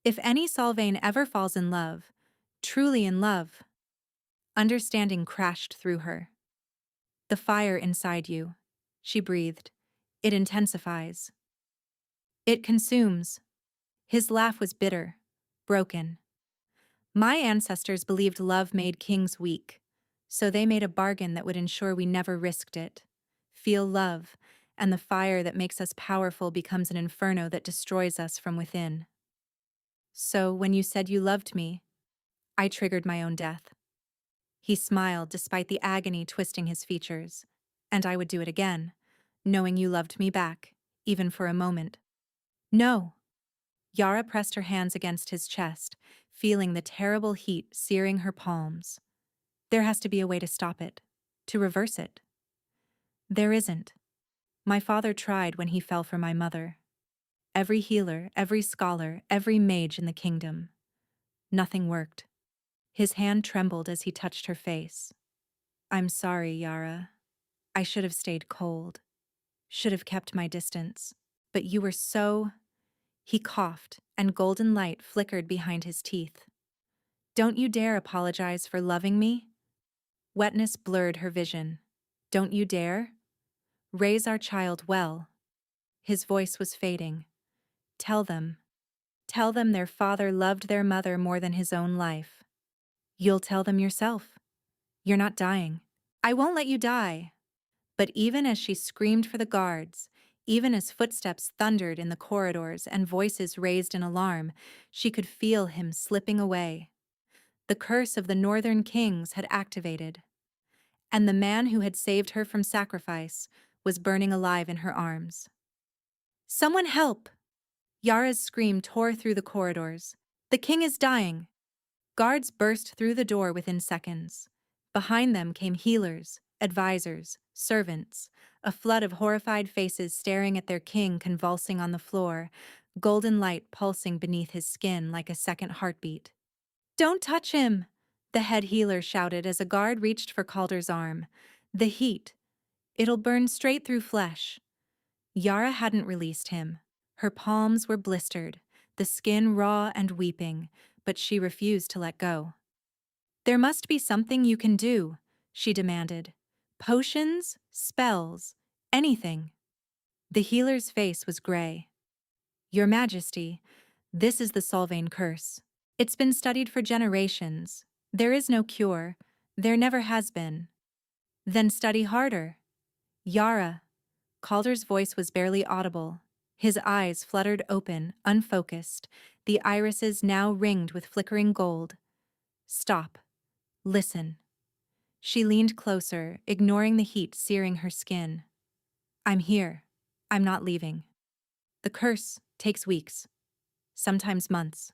If any Solvane ever falls in love, truly in love. Understanding crashed through her. "The fire inside you," she breathed. "It intensifies. It consumes." His laugh was bitter, broken. "My ancestors believed love made kings weak, so they made a bargain that would ensure we never risked it. Feel love, and the fire that makes us powerful becomes an inferno that destroys us from within. So when you said you loved me, I triggered my own death." He smiled despite the agony twisting his features. "And I would do it again, knowing you loved me back, even for a moment." "No." Yara pressed her hands against his chest, feeling the terrible heat searing her palms. "There has to be a way to stop it, to reverse it." There isn't. My father tried when he fell for my mother. Every healer, every scholar, every mage in the kingdom. Nothing worked. His hand trembled as he touched her face. I'm sorry, Yara. I should have stayed cold. Should have kept my distance. But you were so... He coughed, and golden light flickered behind his teeth. Don't you dare apologize for loving me? Wetness blurred her vision. Don't you dare? Raise our child well. His voice was fading. Tell them. Tell them their father loved their mother more than his own life. You'll tell them yourself. You're not dying. I won't let you die. But even as she screamed for the guards, even as footsteps thundered in the corridors and voices raised in alarm, she could feel him slipping away. The curse of the Northern Kings had activated, and the man who had saved her from sacrifice was burning alive in her arms. Someone help! Yara's scream tore through the corridors. The king is dying! Guards burst through the door within seconds. Behind them came healers, advisors, servants, a flood of horrified faces staring at their king convulsing on the floor, golden light pulsing beneath his skin like a second heartbeat. Don't touch him! The head healer shouted as a guard reached for Calder's arm. The heat. It'll burn straight through flesh. Yara hadn't released him. Her palms were blistered, the skin raw and weeping, but she refused to let go. There must be something you can do, she demanded. Potions, spells, anything. The healer's face was gray. Your Majesty, this is the Solvane curse. It's been studied for generations. There is no cure. There never has been. Then study harder. Yara. Calder's voice was barely audible. His eyes fluttered open, unfocused, the irises now ringed with flickering gold. Stop. Listen. She leaned closer, ignoring the heat searing her skin. I'm here. I'm not leaving. The curse takes weeks, sometimes months.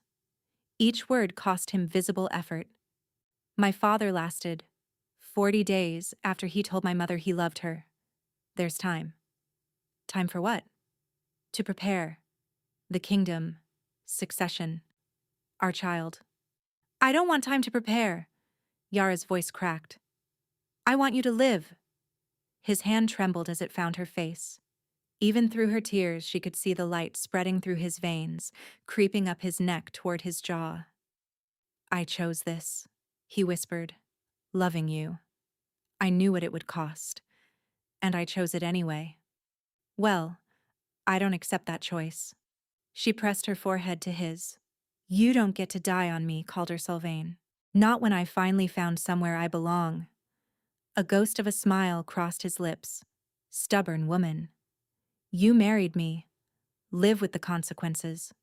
Each word cost him visible effort. My father lasted 40 days after he told my mother he loved her. There's time. Time for what? To prepare. The kingdom. Succession. Our child. I don't want time to prepare. Yara's voice cracked. I want you to live. His hand trembled as it found her face. Even through her tears, she could see the light spreading through his veins, creeping up his neck toward his jaw. I chose this, he whispered, loving you. I knew what it would cost, and I chose it anyway. Well, I don't accept that choice. She pressed her forehead to his. You don't get to die on me, Calder Sylvain. Not when I finally found somewhere I belong. A ghost of a smile crossed his lips. Stubborn woman. You married me. Live with the consequences.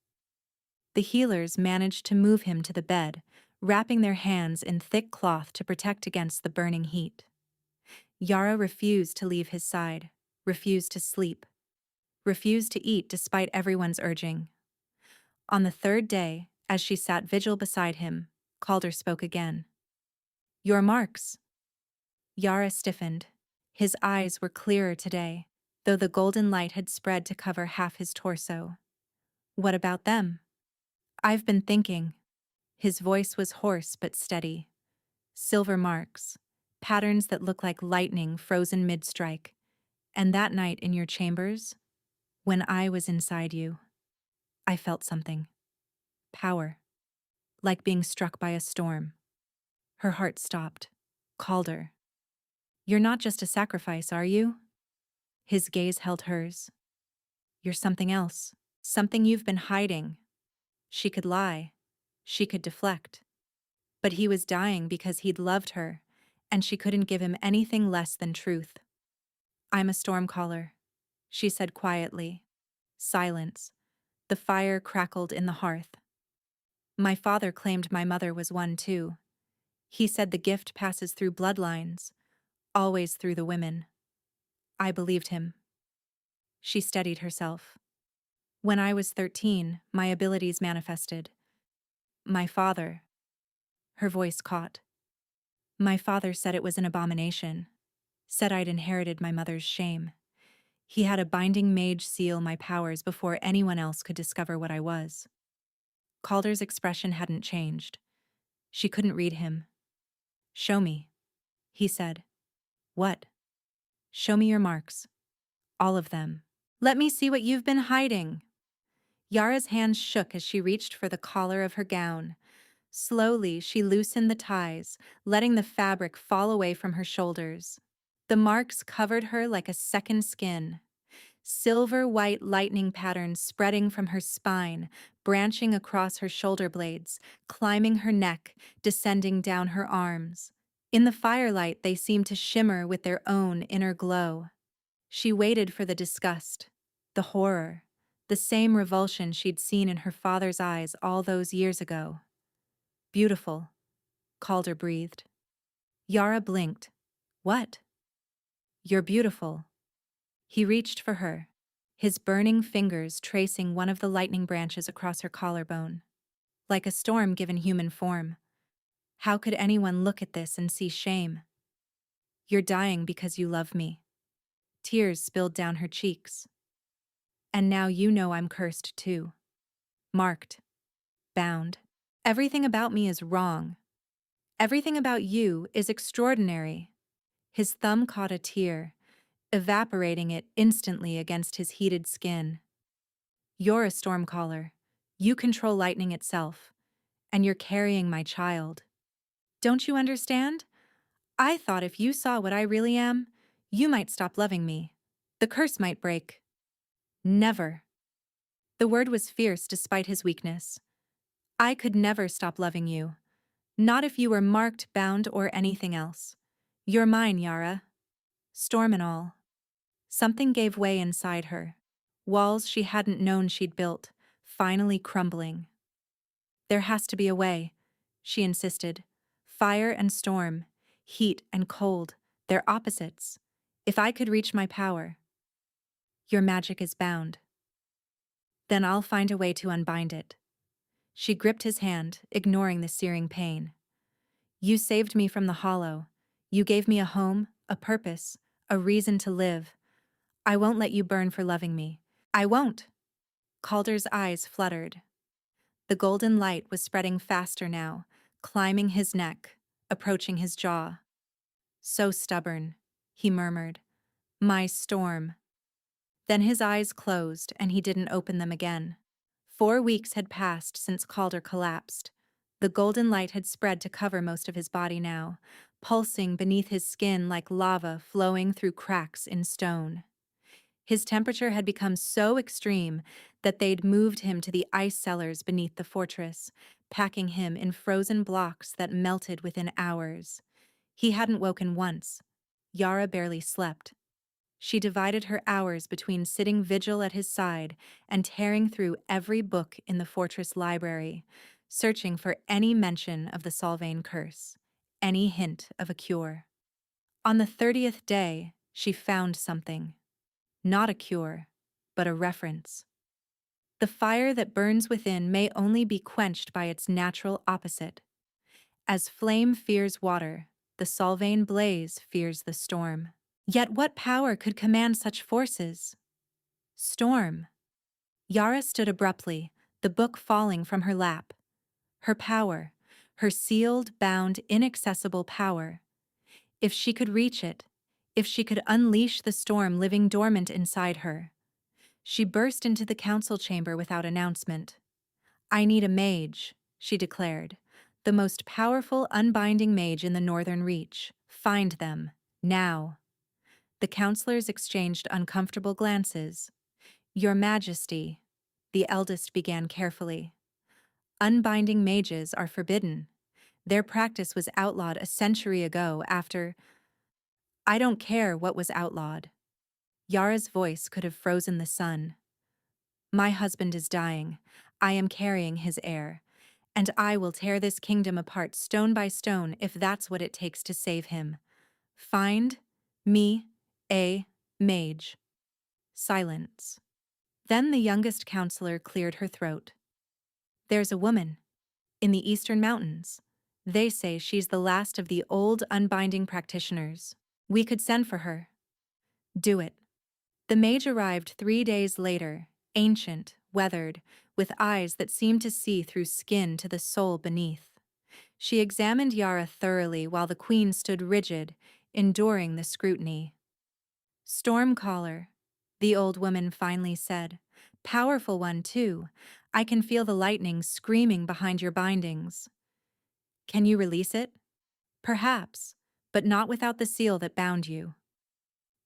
The healers managed to move him to the bed, wrapping their hands in thick cloth to protect against the burning heat. Yara refused to leave his side, refused to sleep, refused to eat despite everyone's urging. On the third day, as she sat vigil beside him, Calder spoke again. Your marks. Yara stiffened. His eyes were clearer today, though the golden light had spread to cover half his torso. What about them? I've been thinking. His voice was hoarse but steady. Silver marks, patterns that look like lightning frozen mid-strike. And that night in your chambers, when I was inside you, I felt something. Power. Like being struck by a storm. Her heart stopped. Calder. You're not just a sacrifice, are you? His gaze held hers. You're something else. Something you've been hiding. She could lie. She could deflect. But he was dying because he'd loved her, and she couldn't give him anything less than truth. I'm a stormcaller, she said quietly. Silence. The fire crackled in the hearth. My father claimed my mother was one too. He said the gift passes through bloodlines, always through the women. I believed him. She steadied herself. When I was 13, my abilities manifested. My father. Her voice caught. My father said it was an abomination. Said I'd inherited my mother's shame. He had a binding mage seal my powers before anyone else could discover what I was. Calder's expression hadn't changed. She couldn't read him. "Show me," he said. "What?" "Show me your marks. All of them. Let me see what you've been hiding." Yara's hands shook as she reached for the collar of her gown. Slowly, she loosened the ties, letting the fabric fall away from her shoulders. The marks covered her like a second skin. Silver-white lightning patterns spreading from her spine, branching across her shoulder blades, climbing her neck, descending down her arms. In the firelight, they seemed to shimmer with their own inner glow. She waited for the disgust, the horror, the same revulsion she'd seen in her father's eyes all those years ago. "Beautiful," Calder breathed. Yara blinked. "What?" "You're beautiful." He reached for her, his burning fingers tracing one of the lightning branches across her collarbone. Like a storm given human form. How could anyone look at this and see shame? "You're dying because you love me." Tears spilled down her cheeks. "And now you know I'm cursed too. Marked. Bound. Everything about me is wrong. Everything about you is extraordinary." His thumb caught a tear, evaporating it instantly against his heated skin. "You're a stormcaller. You control lightning itself. And you're carrying my child. Don't you understand? I thought if you saw what I really am, you might stop loving me. The curse might break." "Never." The word was fierce despite his weakness. "I could never stop loving you. Not if you were marked, bound, or anything else. You're mine, Yara. Storm and all." Something gave way inside her. Walls she hadn't known she'd built, finally crumbling. "There has to be a way," she insisted. "Fire and storm, heat and cold, they're opposites. If I could reach my power." "Your magic is bound." "Then I'll find a way to unbind it." She gripped his hand, ignoring the searing pain. "You saved me from the hollow. You gave me a home, a purpose, a reason to live. I won't let you burn for loving me. I won't." Calder's eyes fluttered. The golden light was spreading faster now, climbing his neck, approaching his jaw. "So stubborn," he murmured. "My storm." Then his eyes closed and he didn't open them again. 4 weeks had passed since Calder collapsed. The golden light had spread to cover most of his body now, pulsing beneath his skin like lava flowing through cracks in stone. His temperature had become so extreme that they'd moved him to the ice cellars beneath the fortress, packing him in frozen blocks that melted within hours. He hadn't woken once. Yara barely slept. She divided her hours between sitting vigil at his side and tearing through every book in the fortress library, searching for any mention of the Solvane curse, any hint of a cure. On the 30th day, she found something. Not a cure, but a reference. The fire that burns within may only be quenched by its natural opposite. As flame fears water, the Solvane blaze fears the storm. Yet what power could command such forces? Storm. Yara stood abruptly, the book falling from her lap. Her power, her sealed, bound, inaccessible power. If she could reach it, if she could unleash the storm living dormant inside her. She burst into the council chamber without announcement. "I need a mage," she declared. "The most powerful unbinding mage in the Northern Reach. Find them. Now." The counselors exchanged uncomfortable glances. "Your Majesty," the eldest began carefully. "Unbinding mages are forbidden. Their practice was outlawed a century ago after—" "I don't care what was outlawed." Yara's voice could have frozen the sun. "My husband is dying. I am carrying his heir. And I will tear this kingdom apart stone by stone if that's what it takes to save him. Find me a mage." Silence. Then the youngest counselor cleared her throat. "There's a woman. In the Eastern Mountains. They say she's the last of the old unbinding practitioners. We could send for her. Do it. The mage arrived 3 days later, ancient, weathered, with eyes that seemed to see through skin to the soul beneath. She examined Yara thoroughly while the queen stood rigid, enduring the scrutiny. Stormcaller, the old woman finally said. Powerful one, too. I can feel the lightning screaming behind your bindings. Can you release it? Perhaps, but not without the seal that bound you.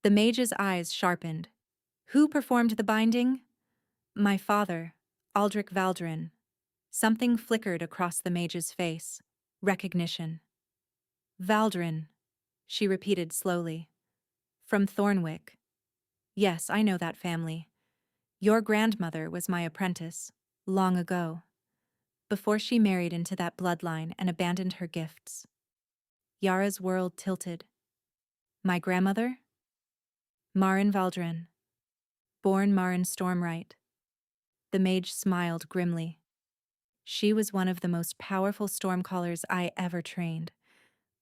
The mage's eyes sharpened. Who performed the binding? My father, Aldrich Valdrin. Something flickered across the mage's face. Recognition. Valdrin, she repeated slowly. From Thornwick. Yes, I know that family. Your grandmother was my apprentice, long ago, before she married into that bloodline and abandoned her gifts. Yara's world tilted. My grandmother? Marin Valdrin. Born Marin Stormright. The mage smiled grimly. She was one of the most powerful stormcallers I ever trained.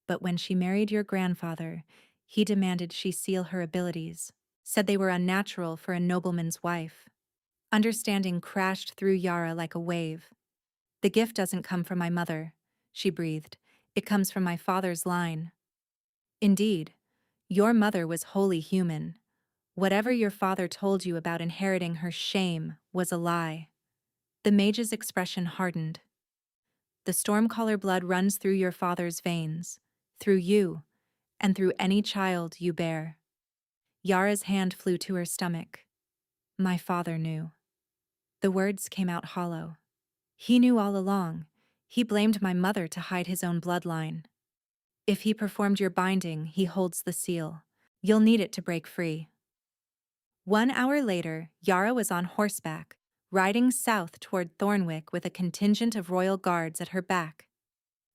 But when she married your grandfather, he demanded she seal her abilities, said they were unnatural for a nobleman's wife. Understanding crashed through Yara like a wave. The gift doesn't come from my mother, she breathed. It comes from my father's line. Indeed, your mother was wholly human. Whatever your father told you about inheriting her shame was a lie. The mage's expression hardened. The Stormcaller blood runs through your father's veins, through you, and through any child you bear. Yara's hand flew to her stomach. My father knew. The words came out hollow. He knew all along. He blamed my mother to hide his own bloodline. If he performed your binding, he holds the seal. You'll need it to break free. 1 hour later, Yara was on horseback, riding south toward Thornwick with a contingent of royal guards at her back.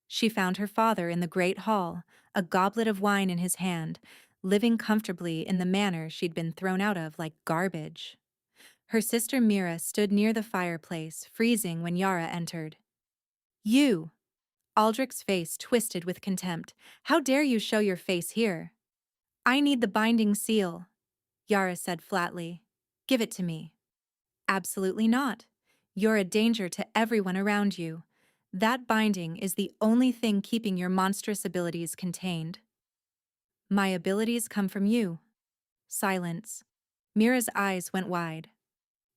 She found her father in the great hall, a goblet of wine in his hand, living comfortably in the manor she'd been thrown out of like garbage. Her sister Mira stood near the fireplace, freezing when Yara entered. You! Aldrich's face twisted with contempt. How dare you show your face here? I need the binding seal, Yara said flatly. Give it to me. Absolutely not. You're a danger to everyone around you. That binding is the only thing keeping your monstrous abilities contained. My abilities come from you. Silence. Mira's eyes went wide.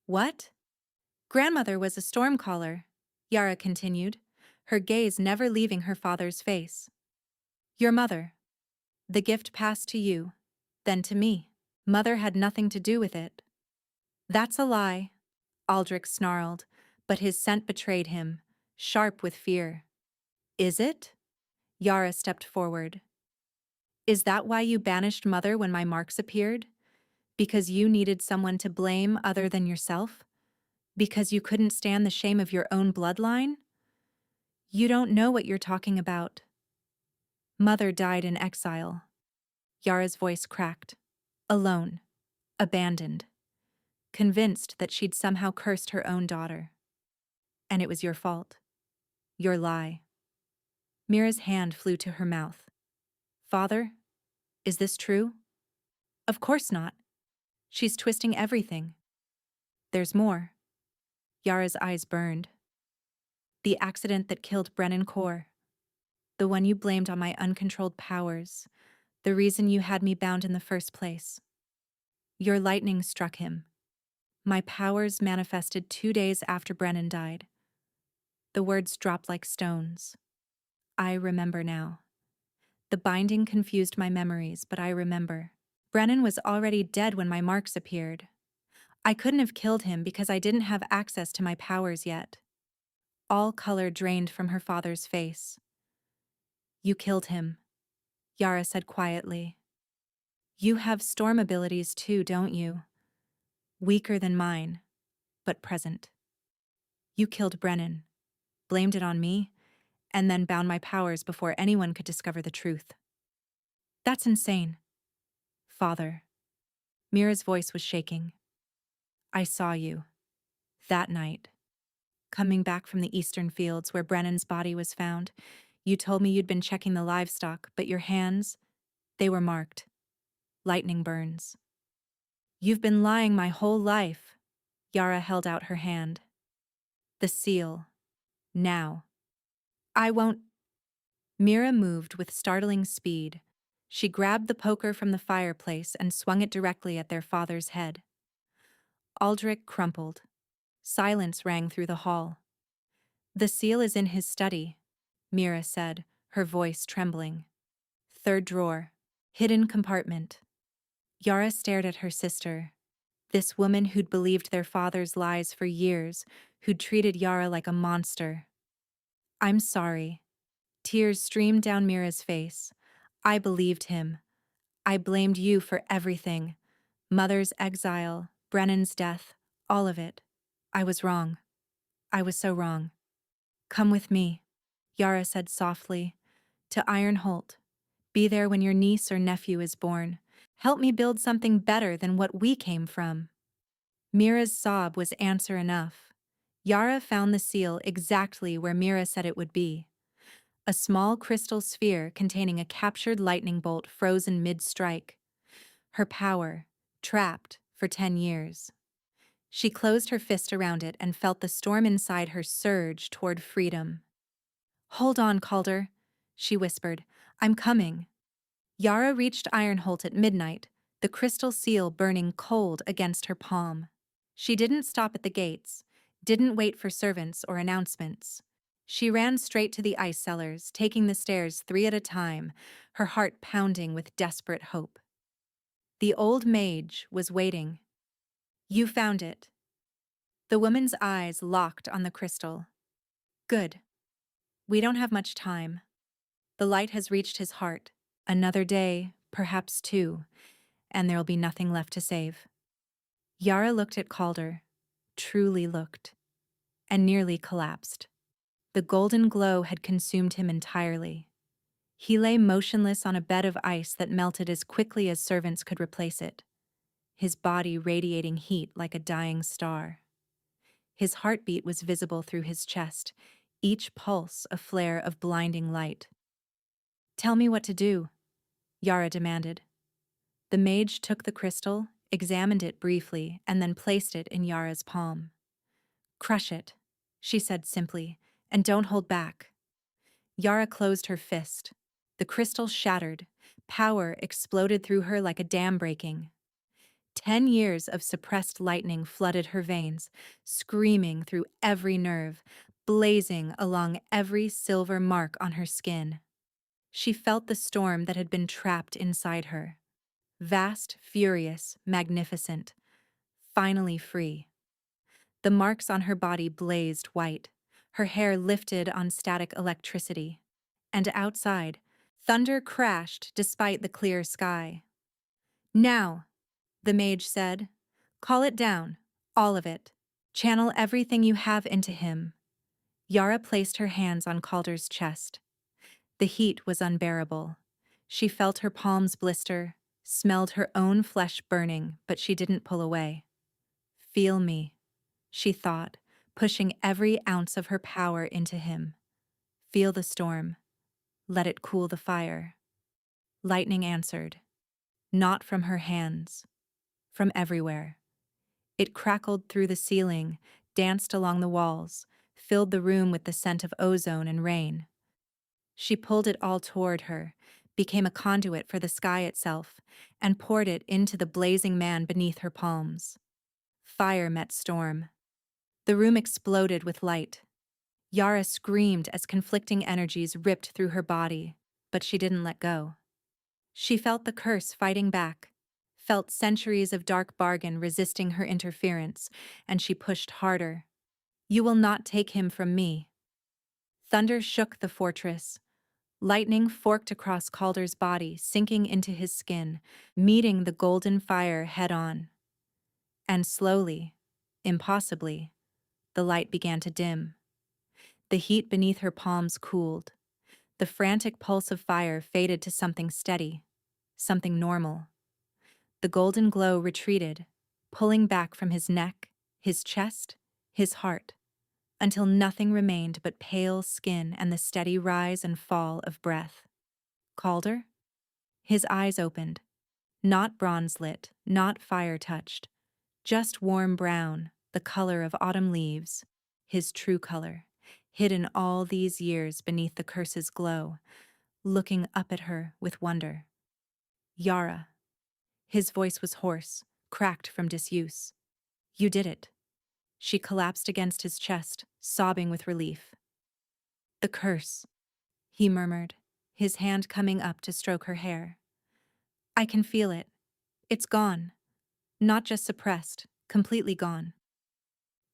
What? Grandmother was a stormcaller, Yara continued, her gaze never leaving her father's face. Your mother. The gift passed to you, then to me. Mother had nothing to do with it. That's a lie, Aldrich snarled, but his scent betrayed him, sharp with fear. Is it? Yara stepped forward. Is that why you banished Mother when my marks appeared? Because you needed someone to blame other than yourself? Because you couldn't stand the shame of your own bloodline? You don't know what you're talking about. Mother died in exile. Yara's voice cracked. Alone. Abandoned. Convinced that she'd somehow cursed her own daughter. And it was your fault. Your lie. Mira's hand flew to her mouth. Father, is this true? Of course not. She's twisting everything. There's more. Yara's eyes burned. The accident that killed Brennan Core. The one you blamed on my uncontrolled powers. The reason you had me bound in the first place. Your lightning struck him. My powers manifested 2 days after Brennan died. The words dropped like stones. I remember now. The binding confused my memories, but I remember. Brennan was already dead when my marks appeared. I couldn't have killed him because I didn't have access to my powers yet. All color drained from her father's face. You killed him, Yara said quietly. You have storm abilities too, don't you? Weaker than mine, but present. You killed Brennan, blamed it on me, and then bound my powers before anyone could discover the truth. That's insane. Father. Mira's voice was shaking. I saw you. That night. Coming back from the eastern fields where Brennan's body was found, you told me you'd been checking the livestock, but your hands, they were marked. lightning burns. You've been lying my whole life. Yara held out her hand. The seal. Now. I won't. Mira moved with startling speed. She grabbed the poker from the fireplace and swung it directly at their father's head. Aldrich crumpled. Silence rang through the hall. The seal is in his study, Mira said, her voice trembling. Third drawer. Hidden compartment. Yara stared at her sister. This woman who'd believed their father's lies for years, who'd treated Yara like a monster. I'm sorry. Tears streamed down Mira's face. I believed him. I blamed you for everything. Mother's exile, Brennan's death, all of it. I was wrong. I was so wrong. Come with me, Yara said softly, to Iron Halt. Be there when your niece or nephew is born. Help me build something better than what we came from. Mira's sob was answer enough. Yara found the seal exactly where Mira said it would be. A small crystal sphere containing a captured lightning bolt frozen mid-strike. Her power, trapped for 10 years. She closed her fist around it and felt the storm inside her surge toward freedom. Hold on, Calder, she whispered. I'm coming. Yara reached Ironholt at midnight, the crystal seal burning cold against her palm. She didn't stop at the gates, didn't wait for servants or announcements. She ran straight to the ice cellars, taking the stairs 3 at a time, her heart pounding with desperate hope. The old mage was waiting. You found it. The woman's eyes locked on the crystal. Good. We don't have much time. The light has reached his heart. Another day, perhaps 2, and there'll be nothing left to save. Yara looked at Calder, truly looked, and nearly collapsed. The golden glow had consumed him entirely. He lay motionless on a bed of ice that melted as quickly as servants could replace it, his body radiating heat like a dying star. His heartbeat was visible through his chest, each pulse a flare of blinding light. Tell me what to do, Yara demanded. The mage took the crystal, examined it briefly, and then placed it in Yara's palm. Crush it, she said simply, and don't hold back. Yara closed her fist. The crystal shattered. Power exploded through her like a dam breaking. 10 years of suppressed lightning flooded her veins, screaming through every nerve, blazing along every silver mark on her skin. She felt the storm that had been trapped inside her. Vast, furious, magnificent, finally free. The marks on her body blazed white, her hair lifted on static electricity. And outside, thunder crashed despite the clear sky. Now, the mage said, call it down, all of it. Channel everything you have into him. Yara placed her hands on Calder's chest. The heat was unbearable. She felt her palms blister, smelled her own flesh burning, but she didn't pull away. Feel me, she thought, pushing every ounce of her power into him. Feel the storm. Let it cool the fire. Lightning answered. Not from her hands. From everywhere. It crackled through the ceiling, danced along the walls, filled the room with the scent of ozone and rain. She pulled it all toward her, became a conduit for the sky itself, and poured it into the blazing man beneath her palms. Fire met storm. The room exploded with light. Yara screamed as conflicting energies ripped through her body, but she didn't let go. She felt the curse fighting back, felt centuries of dark bargain resisting her interference, and she pushed harder. You will not take him from me. Thunder shook the fortress. Lightning forked across Calder's body, sinking into his skin, meeting the golden fire head-on. And slowly, impossibly, the light began to dim. The heat beneath her palms cooled. The frantic pulse of fire faded to something steady, something normal. The golden glow retreated, pulling back from his neck, his chest, his heart, until nothing remained but pale skin and the steady rise and fall of breath. Calder? His eyes opened. Not bronze-lit, not fire-touched, just warm brown, the color of autumn leaves, his true color, hidden all these years beneath the curse's glow, looking up at her with wonder. Yara. His voice was hoarse, cracked from disuse. You did it. She collapsed against his chest, sobbing with relief. The curse, he murmured, his hand coming up to stroke her hair. I can feel it. It's gone. Not just suppressed, completely gone.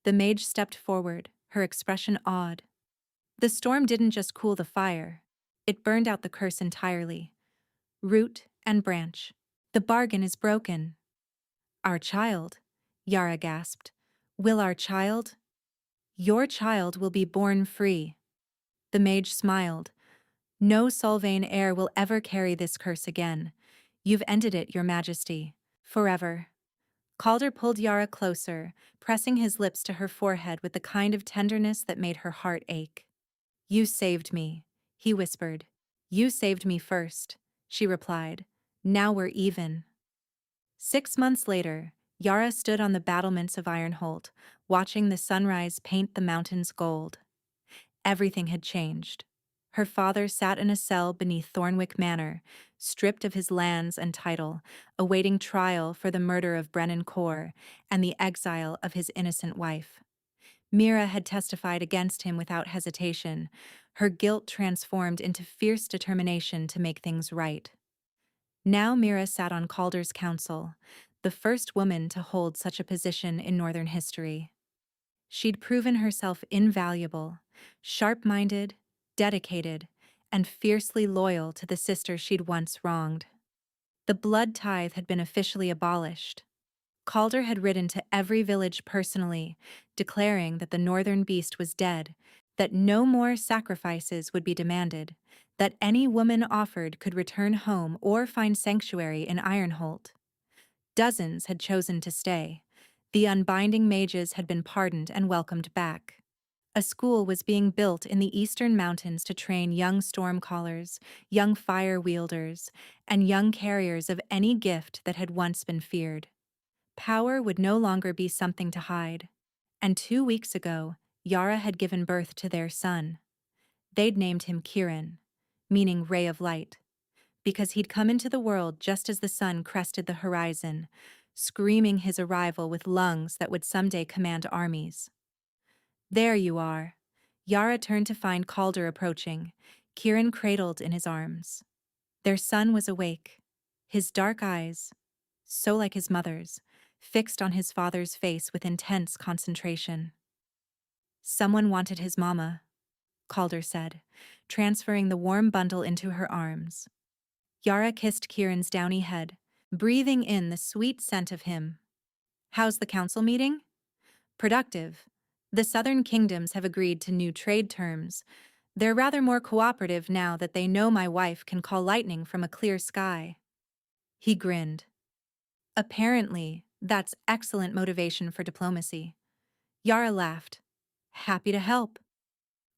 The mage stepped forward, her expression awed. The storm didn't just cool the fire. It burned out the curse entirely. Root and branch. The bargain is broken. Our child, Yara gasped. Will our child? Your child will be born free. The mage smiled. No Solvane heir will ever carry this curse again. You've ended it, Your Majesty. Forever. Calder pulled Yara closer, pressing his lips to her forehead with the kind of tenderness that made her heart ache. You saved me, he whispered. You saved me first, she replied. Now we're even. 6 months later, Yara stood on the battlements of Halt, watching the sunrise paint the mountains gold. Everything had changed. Her father sat in a cell beneath Thornwick Manor, stripped of his lands and title, awaiting trial for the murder of Brennan Core and the exile of his innocent wife. Mira had testified against him without hesitation, her guilt transformed into fierce determination to make things right. Now Mira sat on Calder's council, the first woman to hold such a position in Northern history. She'd proven herself invaluable, sharp-minded, dedicated, and fiercely loyal to the sister she'd once wronged. The blood tithe had been officially abolished. Calder had ridden to every village personally, declaring that the northern beast was dead, that no more sacrifices would be demanded, that any woman offered could return home or find sanctuary in Ironholt. Dozens had chosen to stay. The unbinding mages had been pardoned and welcomed back. A school was being built in the eastern mountains to train young stormcallers, young fire wielders, and young carriers of any gift that had once been feared. Power would no longer be something to hide. And 2 weeks ago, Yara had given birth to their son. They'd named him Kieran, meaning ray of light, because he'd come into the world just as the sun crested the horizon, screaming his arrival with lungs that would someday command armies. There you are. Yara turned to find Calder approaching, Kieran cradled in his arms. Their son was awake, his dark eyes, so like his mother's, fixed on his father's face with intense concentration. Someone wanted his mama, Calder said, transferring the warm bundle into her arms. Yara kissed Kieran's downy head, breathing in the sweet scent of him. How's the council meeting? Productive. The southern kingdoms have agreed to new trade terms. They're rather more cooperative now that they know my wife can call lightning from a clear sky. He grinned. Apparently, that's excellent motivation for diplomacy. Yara laughed. Happy to help.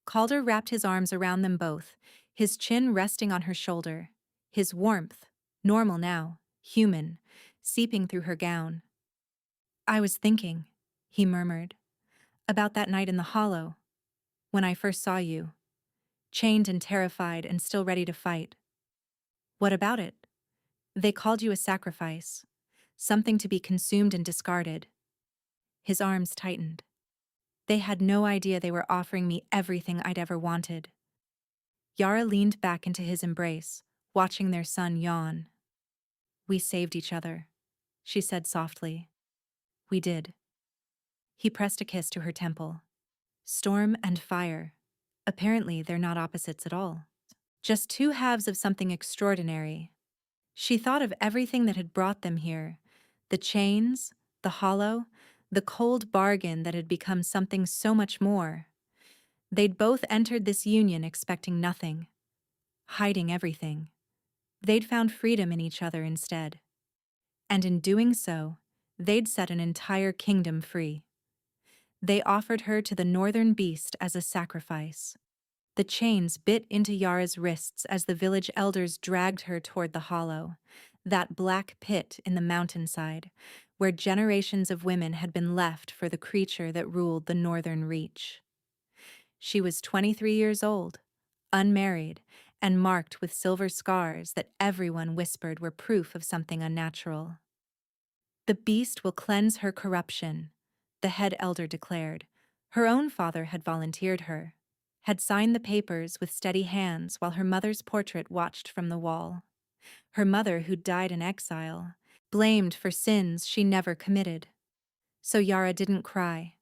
Calder wrapped his arms around them both, his chin resting on her shoulder, his warmth, normal now, human, seeping through her gown. I was thinking, he murmured, about that night in the hollow, when I first saw you, chained and terrified and still ready to fight. What about it? They called you a sacrifice, something to be consumed and discarded. His arms tightened. They had no idea they were offering me everything I'd ever wanted. Yara leaned back into his embrace, watching their son yawn. We saved each other, she said softly. We did. He pressed a kiss to her temple. Storm and fire. Apparently, they're not opposites at all. Just two halves of something extraordinary. She thought of everything that had brought them here. The chains, the hollow, the cold bargain that had become something so much more. They'd both entered this union expecting nothing, hiding everything. They'd found freedom in each other instead. And in doing so, they'd set an entire kingdom free. They offered her to the northern beast as a sacrifice. The chains bit into Yara's wrists as the village elders dragged her toward the hollow. that black pit in the mountainside, where generations of women had been left for the creature that ruled the northern reach. She was 23 years old, unmarried, and marked with silver scars that everyone whispered were proof of something unnatural. The beast will cleanse her corruption, the head elder declared. Her own father had volunteered her, had signed the papers with steady hands while her mother's portrait watched from the wall. Her mother, who'd died in exile, blamed for sins she never committed. So Yara didn't cry,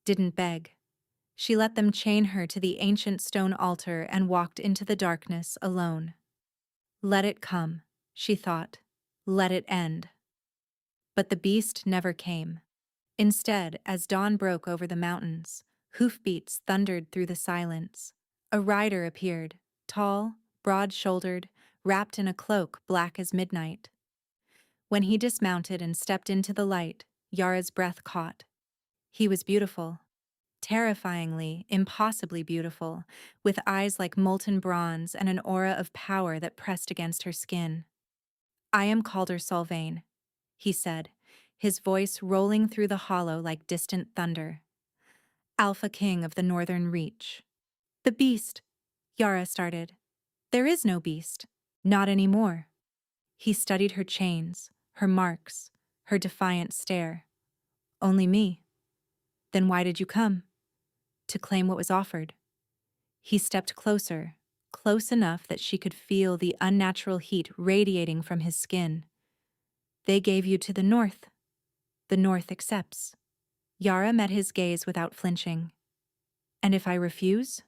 didn't beg. She let them chain her to the ancient stone altar and walked into the darkness alone. Let it come, she thought. Let it end. But the beast never came. Instead, as dawn broke over the mountains, hoofbeats thundered through the silence. A rider appeared, tall, broad-shouldered, wrapped in a cloak black as midnight. When he dismounted and stepped into the light, Yara's breath caught. He was beautiful. Terrifyingly, impossibly beautiful, with eyes like molten bronze and an aura of power that pressed against her skin. "I am Calder Solvane," he said, his voice rolling through the hollow like distant thunder. "Alpha King of the Northern Reach." "The beast," Yara started. "There is no beast. Not anymore." He studied her chains, her marks, her defiant stare. "Only me." "Then why did you come?" "To claim what was offered." He stepped closer, close enough that she could feel the unnatural heat radiating from his skin. "They gave you to the North. The North accepts." Yara met his gaze without flinching. "And if I refuse?"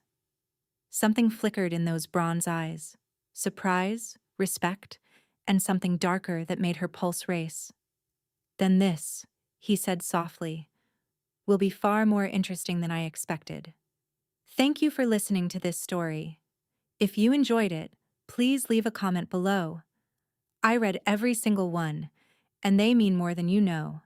Something flickered in those bronze eyes. Surprise, respect, and something darker that made her pulse race. "Then this," he said softly, "will be far more interesting than I expected." Thank you for listening to this story. If you enjoyed it, please leave a comment below. I read every single one, and they mean more than you know.